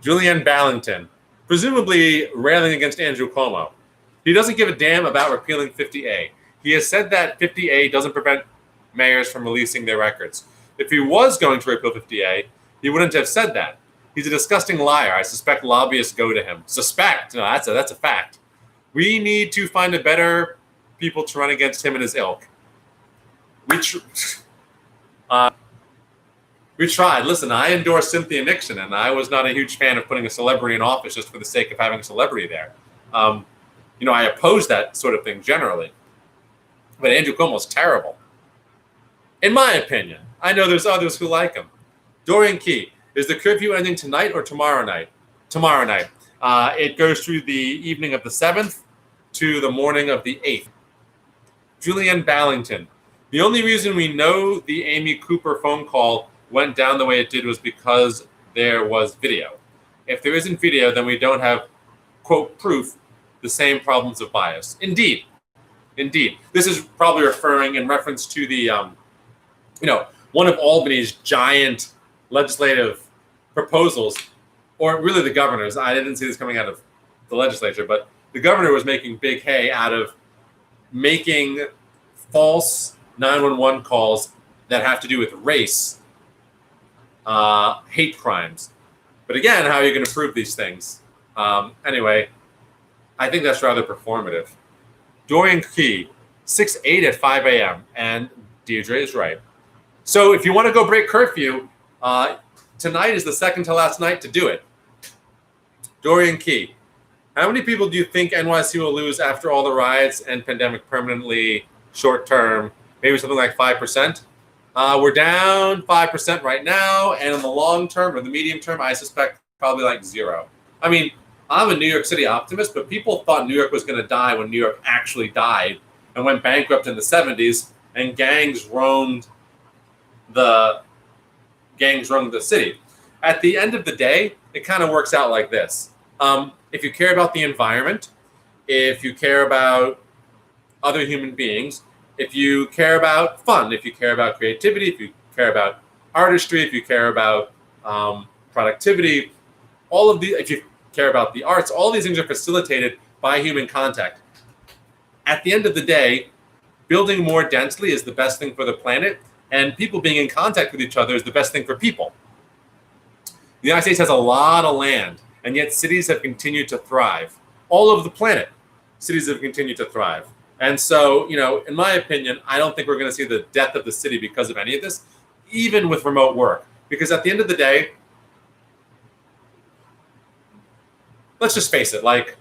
Julianne Ballington, presumably railing against Andrew Cuomo. He doesn't give a damn about repealing 50A. He has said that 50A doesn't prevent mayors from releasing their records. If he was going to repeal 50A, he wouldn't have said that. He's a disgusting liar. I suspect lobbyists go to him. Suspect? No, that's a fact. We need to find a better people to run against him and his ilk. We tried. Listen, I endorsed Cynthia Nixon, and I was not a huge fan of putting a celebrity in office just for the sake of having a celebrity there. I oppose that sort of thing generally. But Andrew Cuomo's terrible, in my opinion. I know there's others who like him. Dorian Key, is the curfew ending tonight or tomorrow night? Tomorrow night. It goes through the evening of the 7th to the morning of the 8th. Julianne Ballington, the only reason we know the Amy Cooper phone call went down the way it did was because there was video. If there isn't video, then we don't have, quote, proof, the same problems of bias. Indeed. This is probably referring in reference to the, one of Albany's giant legislative proposals, or really the governor's. I didn't see this coming out of the legislature, but the governor was making big hay out of making false 911 calls that have to do with race, hate crimes. But again, how are you going to prove these things? Anyway, I think that's rather performative. Dorian Key, 6/8 at 5 a.m. And Deidre is right. So if you want to go break curfew, tonight is the second to last night to do it. Dorian Key, how many people do you think NYC will lose after all the riots and pandemic permanently, short term, maybe something like 5%? We're down 5% right now, and in the long term or the medium term, I suspect probably like 0. I mean, I'm a New York City optimist, but people thought New York was going to die when New York actually died and went bankrupt in the 70s, and gangs roamed the city. At the end of the day, it kind of works out like this. If you care about the environment, if you care about other human beings, if you care about fun, if you care about creativity, if you care about artistry, if you care about productivity, if you care about the arts, all these things are facilitated by human contact. At the end of the day, building more densely is the best thing for the planet, and people being in contact with each other is the best thing for people. The United States has a lot of land, and yet cities have continued to thrive. All over the planet, cities have continued to thrive. And so, in my opinion, I don't think we're going to see the death of the city because of any of this, even with remote work. Because at the end of the day, let's just face it, like,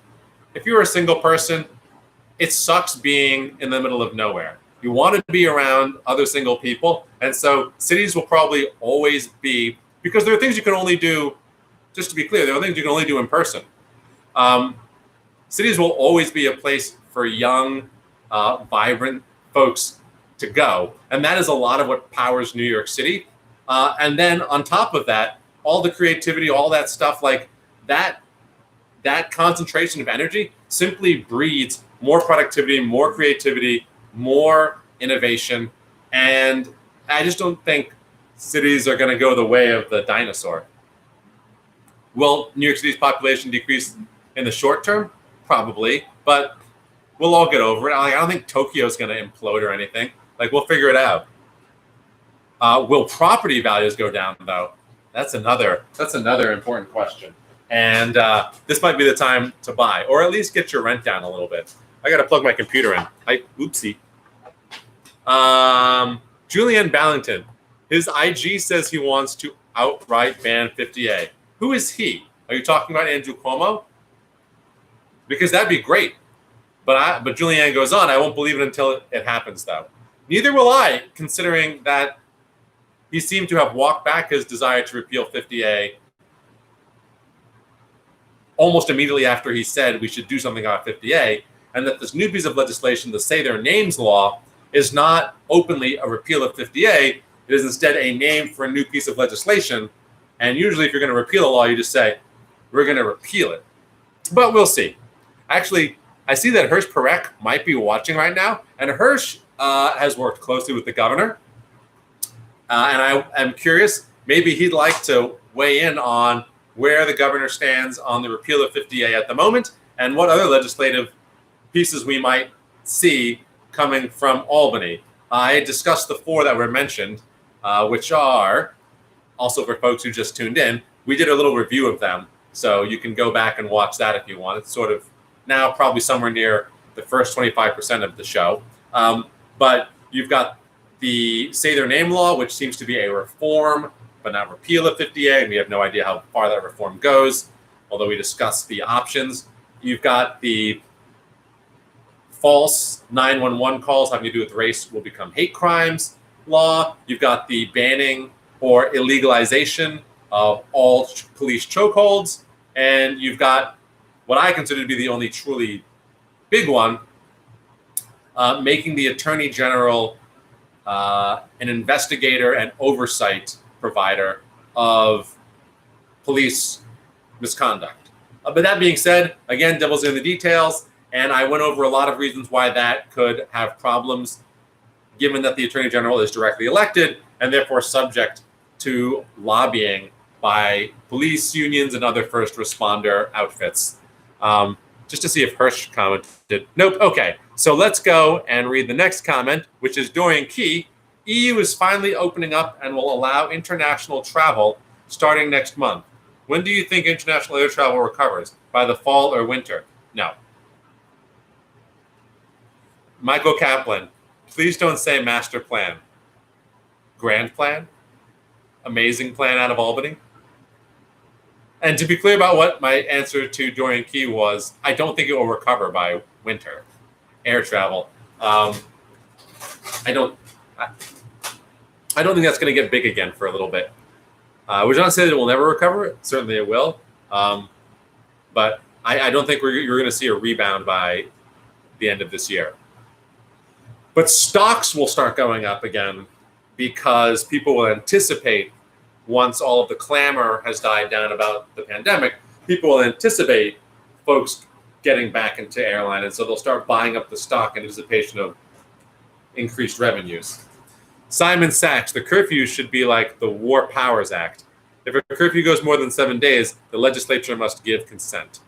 if you're a single person, it sucks being in the middle of nowhere. You want to be around other single people. And so cities will probably always be, because there are things you can only do, just to be clear, there are things you can only do in person. Cities will always be a place for young, vibrant folks to go. And that is a lot of what powers New York City. And then on top of that, all the creativity, all that stuff, like that concentration of energy simply breeds more productivity, more creativity, more innovation. And I just don't think cities are going to go the way of the dinosaur. Will New York City's population decrease in the short term? Probably, but we'll all get over it. I don't think Tokyo's going to implode or anything. Like, we'll figure it out. Will property values go down, though? That's another important question. And this might be the time to buy, or at least get your rent down a little bit. I got to plug my computer in. Oopsie. Julian Ballington. His IG says he wants to outright ban 50A. Who is he? Are you talking about Andrew Cuomo? Because that'd be great. But Julianne goes on, I won't believe it until it happens, though. Neither will I, considering that he seemed to have walked back his desire to repeal 50A almost immediately after he said we should do something about 50A, and that this new piece of legislation, the Say Their Names law, is not openly a repeal of 50A. It is instead a name for a new piece of legislation. And usually if you're going to repeal a law, you just say, we're going to repeal it. But we'll see. Actually, I see that Hirsch Perek might be watching right now, and Hirsch has worked closely with the governor. And I am curious, maybe he'd like to weigh in on where the governor stands on the repeal of 50A at the moment, and what other legislative pieces we might see coming from Albany. I discussed the four that were mentioned, which are, also for folks who just tuned in, we did a little review of them. So you can go back and watch that if you want. It's sort of now probably somewhere near the first 25% of the show. But you've got the Say Their Name law, which seems to be a reform, but not repeal of 50A, and we have no idea how far that reform goes, although we discussed the options. You've got the false 911 calls having to do with race will become hate crimes law. You've got the banning or illegalization of all police chokeholds. And you've got what I consider to be the only truly big one, making the Attorney General an investigator and oversight provider of police misconduct. But that being said, again, devil's in the details, and I went over a lot of reasons why that could have problems, given that the Attorney General is directly elected and therefore subject to lobbying by police unions and other first responder outfits. Just to see if Hirsch commented. Nope. Okay. So let's go and read the next comment, which is Dorian Key. EU is finally opening up and will allow international travel starting next month. When do you think international air travel recovers? By the fall or winter? No. Michael Kaplan, please don't say master plan. Grand plan? Amazing plan out of Albany? And to be clear about what my answer to Dorian Key was, I don't think it will recover by winter, air travel. I don't think that's going to get big again for a little bit. Which not say that it will never recover. Certainly it will. But I don't think you're going to see a rebound by the end of this year. But stocks will start going up again because people will anticipate, once all of the clamor has died down about the pandemic, people will anticipate folks getting back into airline. And so they'll start buying up the stock in anticipation of increased revenues. Simon Sachs, the curfew should be like the War Powers Act. If a curfew goes more than 7 days, the legislature must give consent.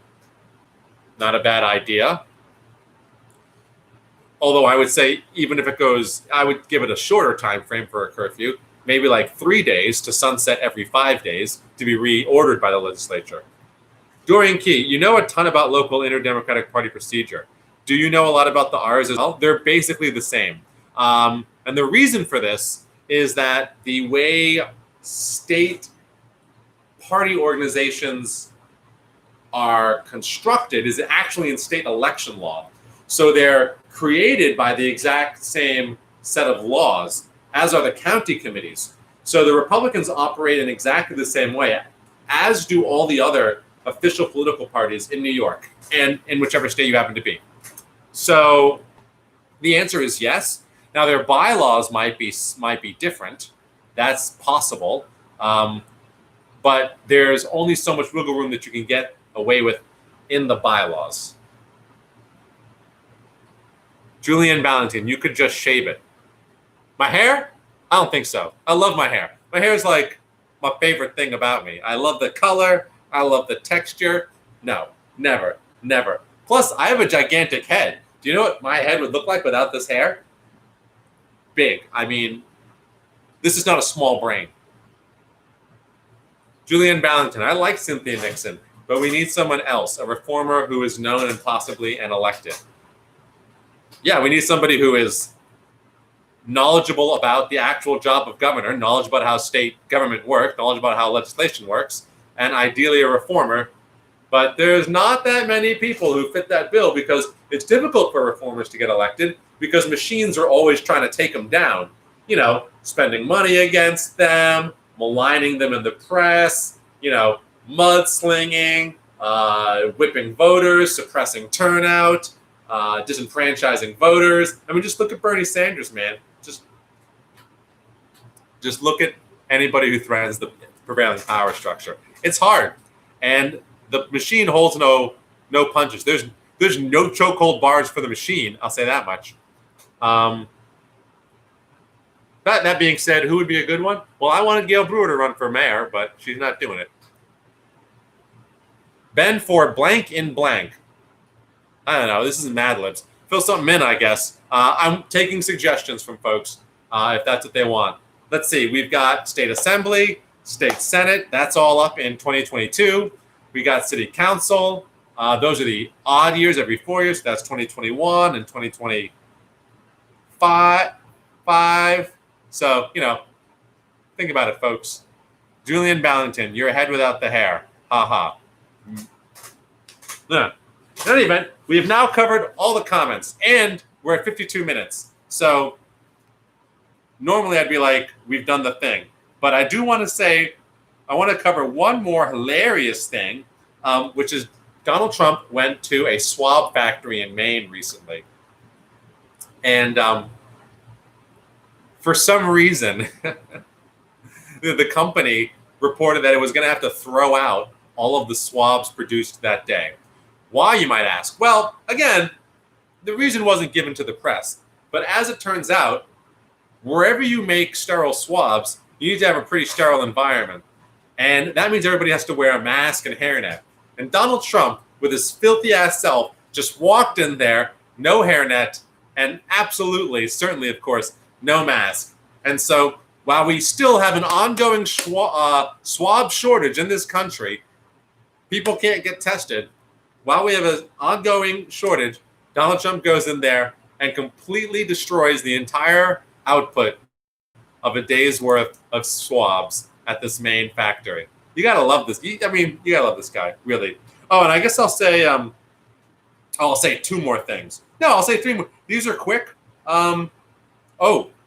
Not a bad idea. Although I would say, even if it goes, I would give it a shorter time frame for a curfew, maybe like 3 days to sunset every 5 days to be reordered by the legislature. Dorian Key, you know a ton about local interdemocratic party procedure. Do you know a lot about the R's as well? They're basically the same. And the reason for this is that the way state party organizations are constructed is actually in state election law. So they're created by the exact same set of laws as are the county committees. So the Republicans operate in exactly the same way, as do all the other official political parties in New York and in whichever state you happen to be. So the answer is yes. Now their bylaws might be different. That's possible. But there's only so much wiggle room that you can get away with in the bylaws. Julian Balloting, you could just shave it. My hair? I don't think so. I love my hair. My hair is like my favorite thing about me. I love the color. I love the texture. No, never, never. Plus, I have a gigantic head. Do you know what my head would look like without this hair? Big. I mean, this is not a small brain. Julian Balloting, I like Cynthia Nixon, but we need someone else, a reformer who is known and possibly an elected. Yeah, we need somebody who is knowledgeable about the actual job of governor, knowledge about how state government works, knowledge about how legislation works, and ideally a reformer. But there's not that many people who fit that bill because it's difficult for reformers to get elected because machines are always trying to take them down. You know, spending money against them, maligning them in the press, you know, mudslinging, whipping voters, suppressing turnout, disenfranchising voters. I mean, just look at Bernie Sanders, man. Just look at anybody who threatens the prevailing power structure. It's hard, and the machine holds no punches. There's no chokehold bars for the machine. I'll say that much. That being said, who would be a good one? Well, I wanted Gail Brewer to run for mayor, but she's not doing it. Ben for blank in blank. I don't know. This is Mad Libs. Fill something in, I guess. I'm taking suggestions from folks if that's what they want. Let's see. We've got state assembly, state senate. That's all up in 2022. We got city council. Those are the odd years every 4 years. So that's 2021 and 2025. So, you know, think about it, folks. Julian Balloting, you're ahead without the hair. Ha ha. In any event, we have now covered all the comments, and we're at 52 minutes. So normally I'd be like, we've done the thing. But I do want to say, I want to cover one more hilarious thing, which is Donald Trump went to a swab factory in Maine recently. And for some reason, the company reported that it was going to have to throw out all of the swabs produced that day. Why, you might ask? Well, again, the reason wasn't given to the press. But as it turns out, wherever you make sterile swabs, you need to have a pretty sterile environment. And that means everybody has to wear a mask and hairnet. And Donald Trump, with his filthy-ass self, just walked in there, no hairnet, and absolutely, certainly, of course, no mask. And so while we still have an ongoing swab shortage in this country, people can't get tested. While we have an ongoing shortage, Donald Trump goes in there and completely destroys the entire output of a day's worth of swabs at this Maine factory. You gotta love this. You gotta love this guy, really. Oh, and I guess I'll say two more things. No, I'll say three more. These are quick.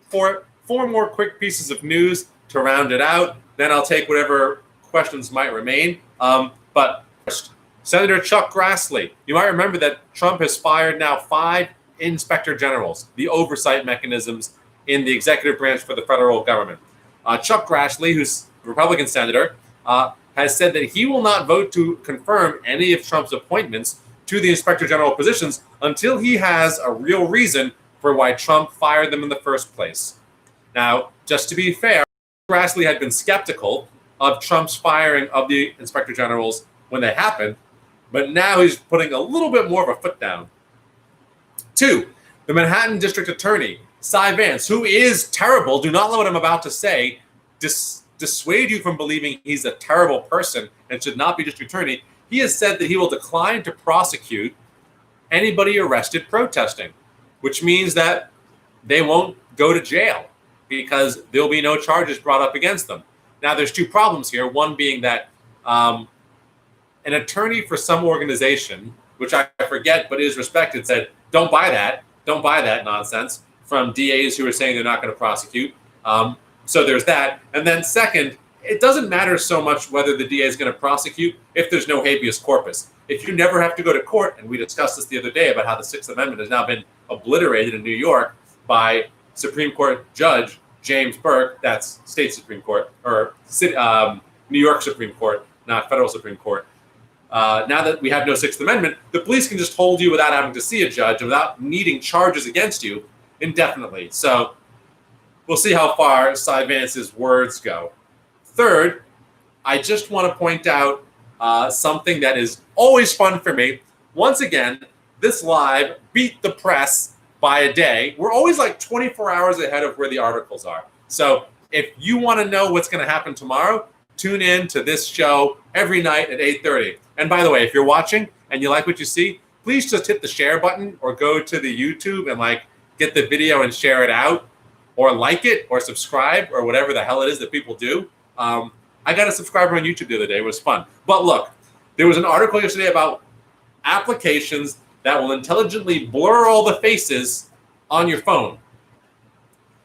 Four more quick pieces of news to round it out. Then I'll take whatever questions might remain. But first, Senator Chuck Grassley. You might remember that Trump has fired now 5 inspector generals, the oversight mechanisms in the executive branch for the federal government. Chuck Grassley, who's a Republican senator, has said that he will not vote to confirm any of Trump's appointments to the inspector general positions until he has a real reason for why Trump fired them in the first place. Now, just to be fair, Grassley had been skeptical of Trump's firing of the inspector generals when they happened, but now he's putting a little bit more of a foot down. 2, the Manhattan District Attorney, Cy Vance, who is terrible, do not let what I'm about to say dissuade you from believing he's a terrible person and should not be district attorney. He has said that he will decline to prosecute anybody arrested protesting, which means that they won't go to jail because there'll be no charges brought up against them. Now, there's two problems here. One being that an attorney for some organization, which I forget but is respected, said, don't buy that nonsense from DAs who are saying they're not going to prosecute. So there's that. And then second, it doesn't matter so much whether the DA is going to prosecute if there's no habeas corpus. If you never have to go to court, and we discussed this the other day about how the Sixth Amendment has now been obliterated in New York by Supreme Court Judge James Burke, that's state Supreme Court, or New York Supreme Court, not federal Supreme Court. Now that we have no Sixth Amendment, the police can just hold you without having to see a judge and without needing charges against you indefinitely. So we'll see how far Cy Vance's words go. Third, I just want to point out something that is always fun for me. Once again, this live beat the press by a day. We're always like 24 hours ahead of where the articles are. So if you want to know what's going to happen tomorrow, tune in to this show every night at 8:30. And by the way, if you're watching and you like what you see, please just hit the share button or go to the YouTube and get the video and share it out, or like it or subscribe or whatever the hell it is that people do. I got a subscriber on YouTube the other day. It was fun. But look, there was an article yesterday about applications that will intelligently blur all the faces on your phone.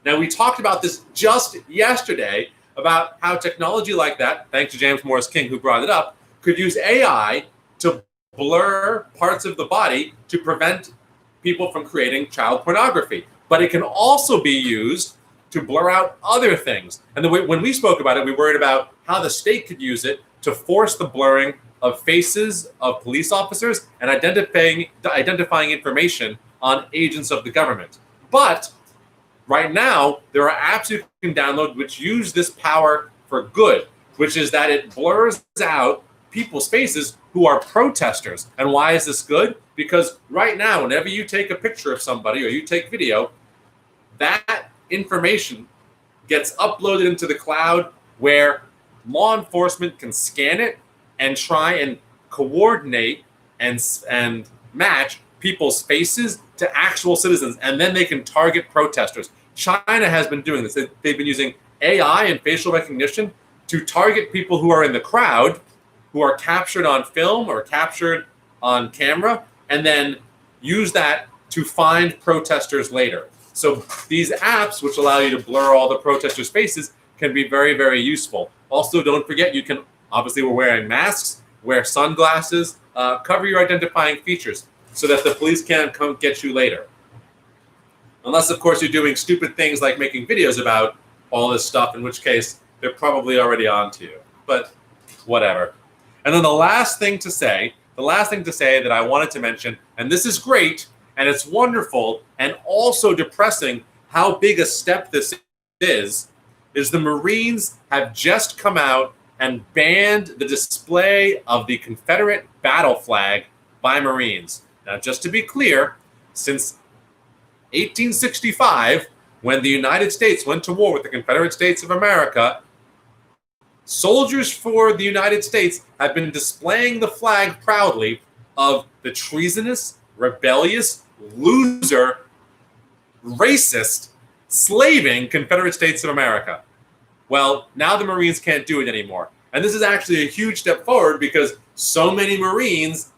Now, we talked about this just yesterday about how technology like that, thanks to James Morris King, who brought it up, could use AI to blur parts of the body to prevent people from creating child pornography. But it can also be used to blur out other things. And when we spoke about it, we worried about how the state could use it to force the blurring of faces of police officers and identifying information on agents of the government. But right now, there are apps you can download which use this power for good, which is that it blurs out people's faces who are protesters. And why is this good? Because right now, whenever you take a picture of somebody or you take video, that information gets uploaded into the cloud where law enforcement can scan it and try and coordinate and match people's faces to actual citizens, and then they can target protesters. China has been doing this. They've been using AI and facial recognition to target people who are in the crowd, who are captured on film or captured on camera, and then use that to find protesters later. So these apps, which allow you to blur all the protesters' faces, can be very, very useful. Also, don't forget, you can, obviously we're wearing masks, wear sunglasses, cover your identifying features so that the police can't come get you later. Unless, of course, you're doing stupid things like making videos about all this stuff, in which case they're probably already on to you. But whatever. And then the last thing to say that I wanted to mention, and this is great, and it's wonderful, and also depressing how big a step this is the Marines have just come out and banned the display of the Confederate battle flag by Marines. Now, just to be clear, since 1865, when the United States went to war with the Confederate States of America, soldiers for the United States have been displaying the flag proudly of the treasonous, rebellious, loser, racist, slaving Confederate States of America. Well, now the Marines can't do it anymore. And this is actually a huge step forward because so many Marines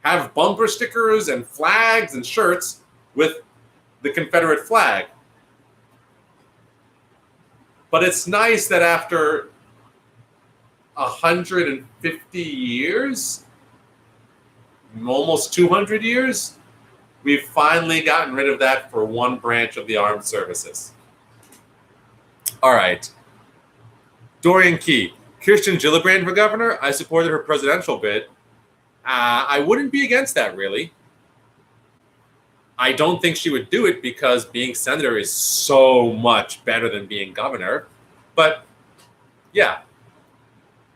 have bumper stickers and flags and shirts with the Confederate flag. But it's nice that after 150 years, almost 200 years, we've finally gotten rid of that for one branch of the armed services. All right. Dorian Key. Kirsten Gillibrand for governor. I supported her presidential bid. I wouldn't be against that, really. I don't think she would do it because being senator is so much better than being governor. But, yeah.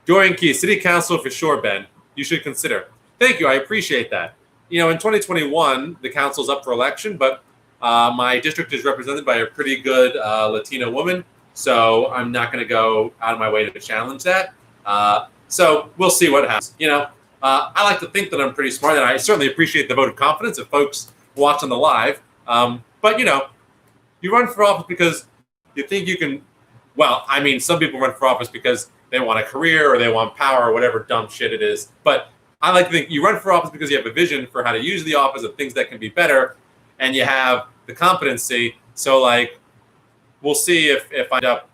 Dorian Key, city council for sure, Ben. You should consider. Thank you. I appreciate that. In 2021, the council's up for election, but my district is represented by a pretty good Latina woman, so I'm not going to go out of my way to challenge that. So we'll see what happens. I like to think that I'm pretty smart, and I certainly appreciate the vote of confidence of folks watching the live. But, you run for office because you think you can Well, I mean, some people run for office because they want a career or they want power or whatever dumb shit it is. But I like to think you run for office because you have a vision for how to use the office of things that can be better, and you have the competency. So, like, we'll see if I end up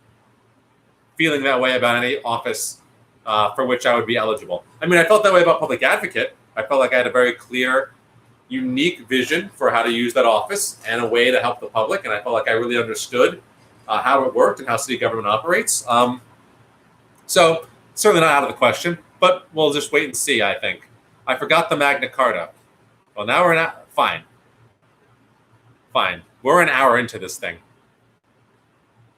feeling that way about any office for which I would be eligible. I mean, I felt that way about public advocate. I felt like I had a very clear, unique vision for how to use that office and a way to help the public, and I felt like I really understood how it worked and how city government operates. So certainly not out of the question, but we'll just wait and see, I think. I forgot the Magna Carta. Well, now we're not. Fine. We're an hour into this thing.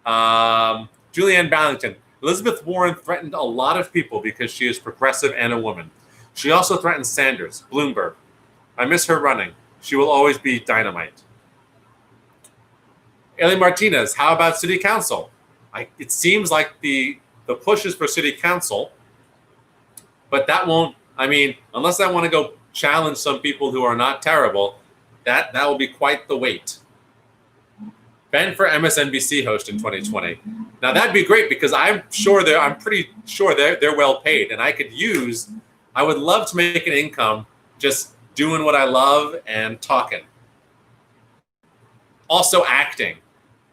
Julianne Ballington. Elizabeth Warren threatened a lot of people because she is progressive and a woman. She also threatened Sanders, Bloomberg. I miss her running. She will always be dynamite. Eli Martinez, how about city council? It seems like the push is for city council, but that won't, I mean, unless I want to go challenge some people who are not terrible, that will be quite the wait. Ben for MSNBC host in 2020. Now that'd be great because I'm pretty sure they're well paid, and I would love to make an income just doing what I love and talking. Also acting.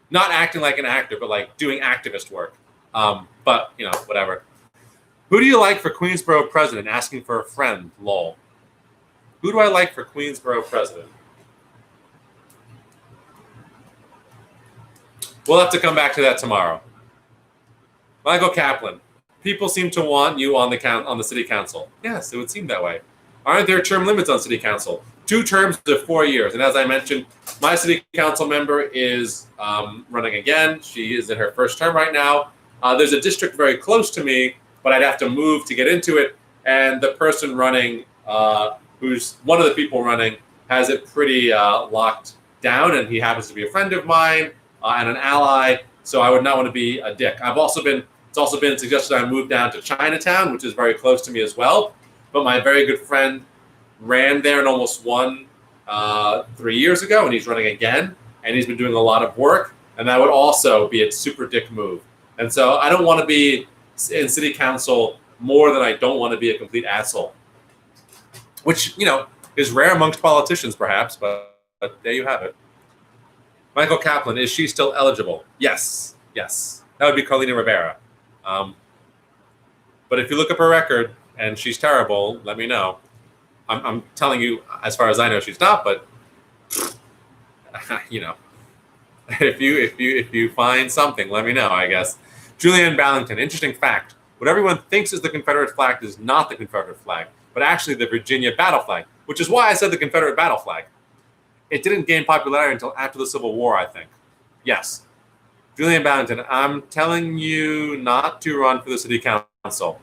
Not acting like an actor, but like doing activist work. But, whatever. Who do you like for Queensborough president? Asking for a friend, lol. Who do I like for Queensborough president? We'll have to come back to that tomorrow. Michael Kaplan. People seem to want you on the city council. Yes, it would seem that way. Aren't there term limits on city council? 2 terms of 4 years. And as I mentioned, my city council member is running again. She is in her first term right now. There's a district very close to me, but I'd have to move to get into it. And the person running, who's one of the people running, has it pretty locked down. And he happens to be a friend of mine and an ally. So I would not want to be a dick. It's also been suggested I move down to Chinatown, which is very close to me as well. But my very good friend ran there and almost won 3 years ago, and he's running again, and he's been doing a lot of work, and that would also be a super dick move. And so I don't want to be in city council more than I don't want to be a complete asshole, which, is rare amongst politicians perhaps, but there you have it. Michael Kaplan, is she still eligible? Yes. That would be Carlina Rivera. But if you look up her record and she's terrible, let me know. I'm telling you, as far as I know, she's not. But if you find something, let me know. I guess. Julianne Ballington. Interesting fact: what everyone thinks is the Confederate flag is not the Confederate flag, but actually the Virginia battle flag. Which is why I said the Confederate battle flag. It didn't gain popularity until after the Civil War, I think. Yes. Julianne Ballington, I'm telling you not to run for the city council.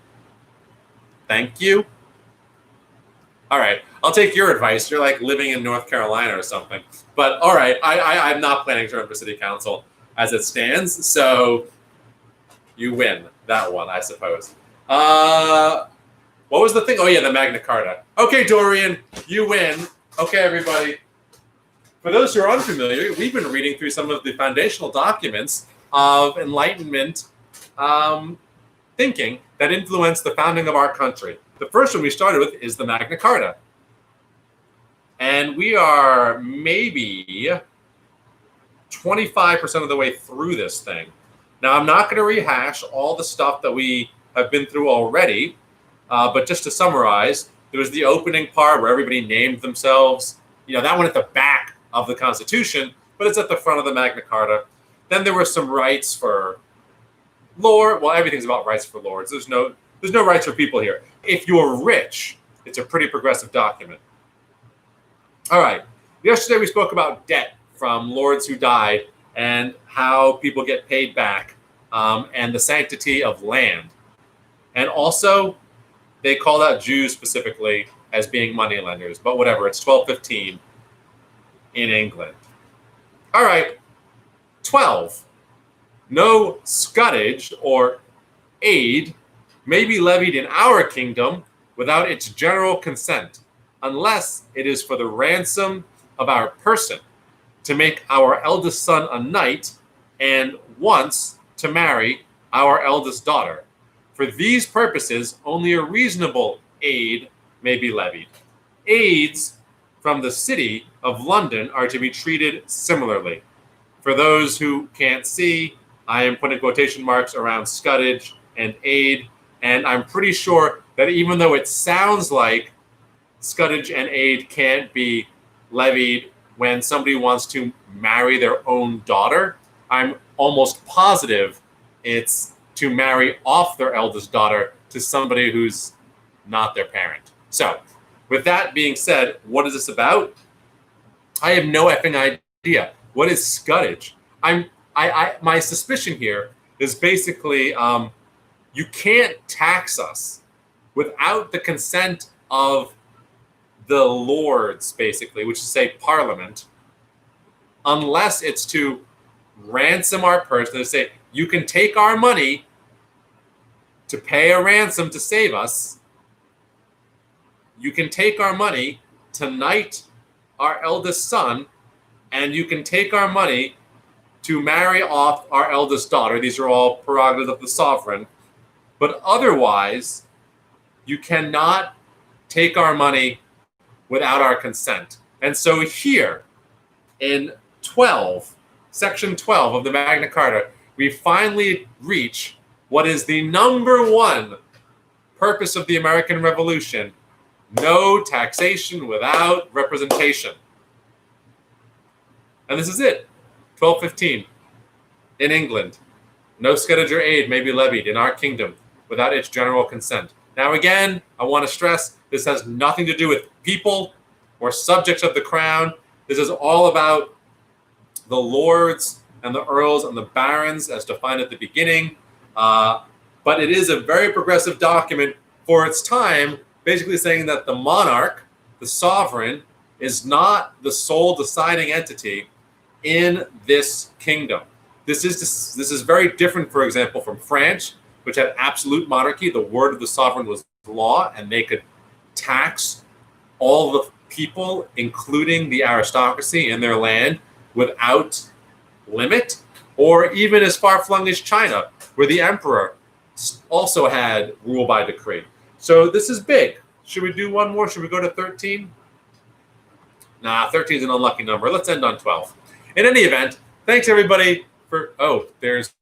Thank you. All right, I'll take your advice. You're like living in North Carolina or something. But all right, I'm not planning to run for city council as it stands. So you win that one, I suppose. What was the thing? Oh, yeah, the Magna Carta. Okay, Dorian, you win. Okay, everybody. For those who are unfamiliar, we've been reading through some of the foundational documents of Enlightenment thinking that influenced the founding of our country. The first one we started with is the Magna Carta. And we are maybe 25% of the way through this thing. Now, I'm not going to rehash all the stuff that we have been through already, but just to summarize, there was the opening part where everybody named themselves. That one at the back of the Constitution, but it's at the front of the Magna Carta. Then there were some rights for lords. Well, everything's about rights for lords. There's no rights for people here. If you're rich, it's a pretty progressive document. All right. Yesterday we spoke about debt from lords who died and how people get paid back, and the sanctity of land. And also, they called out Jews specifically as being moneylenders, but whatever. It's 1215 in England. All right. 12. No scutage or aid may be levied in our kingdom without its general consent, unless it is for the ransom of our person, to make our eldest son a knight, and once to marry our eldest daughter. For these purposes, only a reasonable aid may be levied. Aids from the city of London are to be treated similarly. For those who can't see, I am putting quotation marks around scutage and aid, and I'm pretty sure that even though it sounds like scutage and aid can't be levied when somebody wants to marry their own daughter, I'm almost positive it's to marry off their eldest daughter to somebody who's not their parent. So, with that being said, what is this about? I have no effing idea. What is scutage? My suspicion here is basically you can't tax us without the consent of the lords, basically, which is say Parliament, unless it's to ransom our person. They say you can take our money to pay a ransom to save us. You can take our money to knight our eldest son, and you can take our money to marry off our eldest daughter. These are all prerogatives of the sovereign. But otherwise, you cannot take our money without our consent. And so here in Section 12 of the Magna Carta, we finally reach what is the number one purpose of the American Revolution: no taxation without representation. And this is it. 1215. In England, no scutage or aid may be levied in our kingdom without its general consent. Now again, I want to stress, this has nothing to do with people or subjects of the crown. This is all about the lords and the earls and the barons as defined at the beginning. But it is a very progressive document for its time, basically saying that the monarch, the sovereign, is not the sole deciding entity in this kingdom. This is very different, for example, from France, which had absolute monarchy. The word of the sovereign was law, and they could tax all the people, including the aristocracy in their land, without limit. Or even as far-flung as China, where the emperor also had rule by decree. So this is big. Should we do one more? Should we go to 13? Nah, 13 is an unlucky number. Let's end on 12. In any event, thanks everybody for... Oh, there's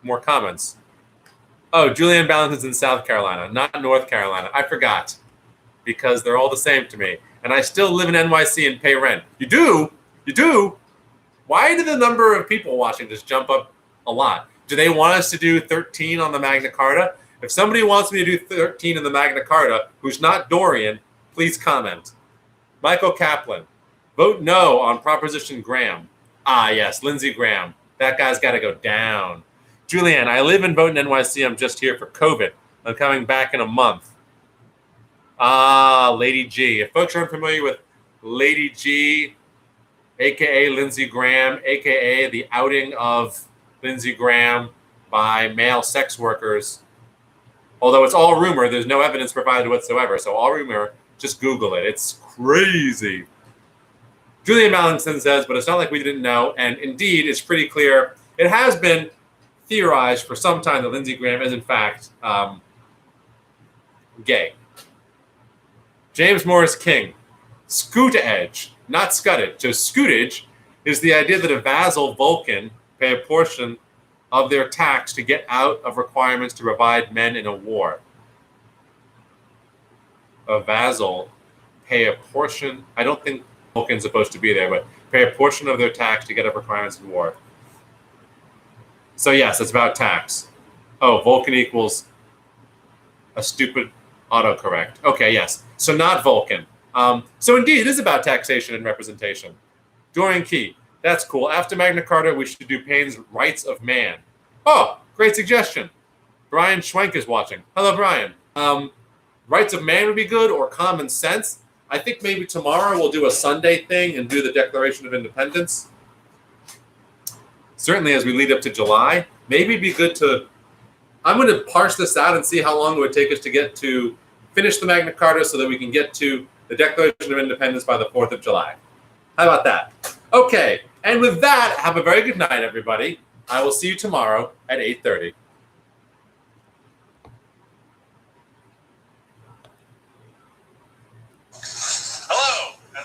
more comments. Oh, Julianne Ballantyne's in South Carolina, not North Carolina. I forgot, because they're all the same to me. And I still live in NYC and pay rent. You do? You do? Why did the number of people watching just jump up a lot? Do they want us to do 13 on the Magna Carta? If somebody wants me to do 13 in the Magna Carta, who's not Dorian, please comment. Michael Kaplan, vote no on Proposition Graham. Ah, yes, Lindsey Graham. That guy's got to go down. Julianne, I live and vote in NYC. I'm just here for COVID. I'm coming back in a month. Ah, Lady G. If folks aren't familiar with Lady G, a.k.a. Lindsey Graham, a.k.a. the outing of Lindsey Graham by male sex workers, although it's all rumor, there's no evidence provided whatsoever. So all rumor, just Google it. It's crazy. Julian Mallinson says, but it's not like we didn't know. And indeed, it's pretty clear. It has been theorized for some time that Lindsey Graham is in fact gay. James Morris King, scutage, not scutage. So scutage is the idea that a vassal Vulcan pay a portion of their tax to get out of requirements to provide men in a war. A vassal pay a portion, I don't think Vulcan's supposed to be there, but pay a portion of their tax to get out of requirements in war. So yes, it's about tax. Oh, Vulcan equals a stupid autocorrect. Okay, yes. So not Vulcan. So indeed, it is about taxation and representation. Dorian Key, that's cool. After Magna Carta, we should do Paine's Rights of Man. Oh, great suggestion. Brian Schwenk is watching. Hello, Brian. Rights of Man would be good, or Common Sense. I think maybe tomorrow we'll do a Sunday thing and do the Declaration of Independence. Certainly as we lead up to July. Maybe it'd be good to... I'm going to parse this out and see how long it would take us to finish the Magna Carta so that we can get to the Declaration of Independence by the 4th of July. How about that? Okay, and with that, have a very good night, everybody. I will see you tomorrow at 8:30.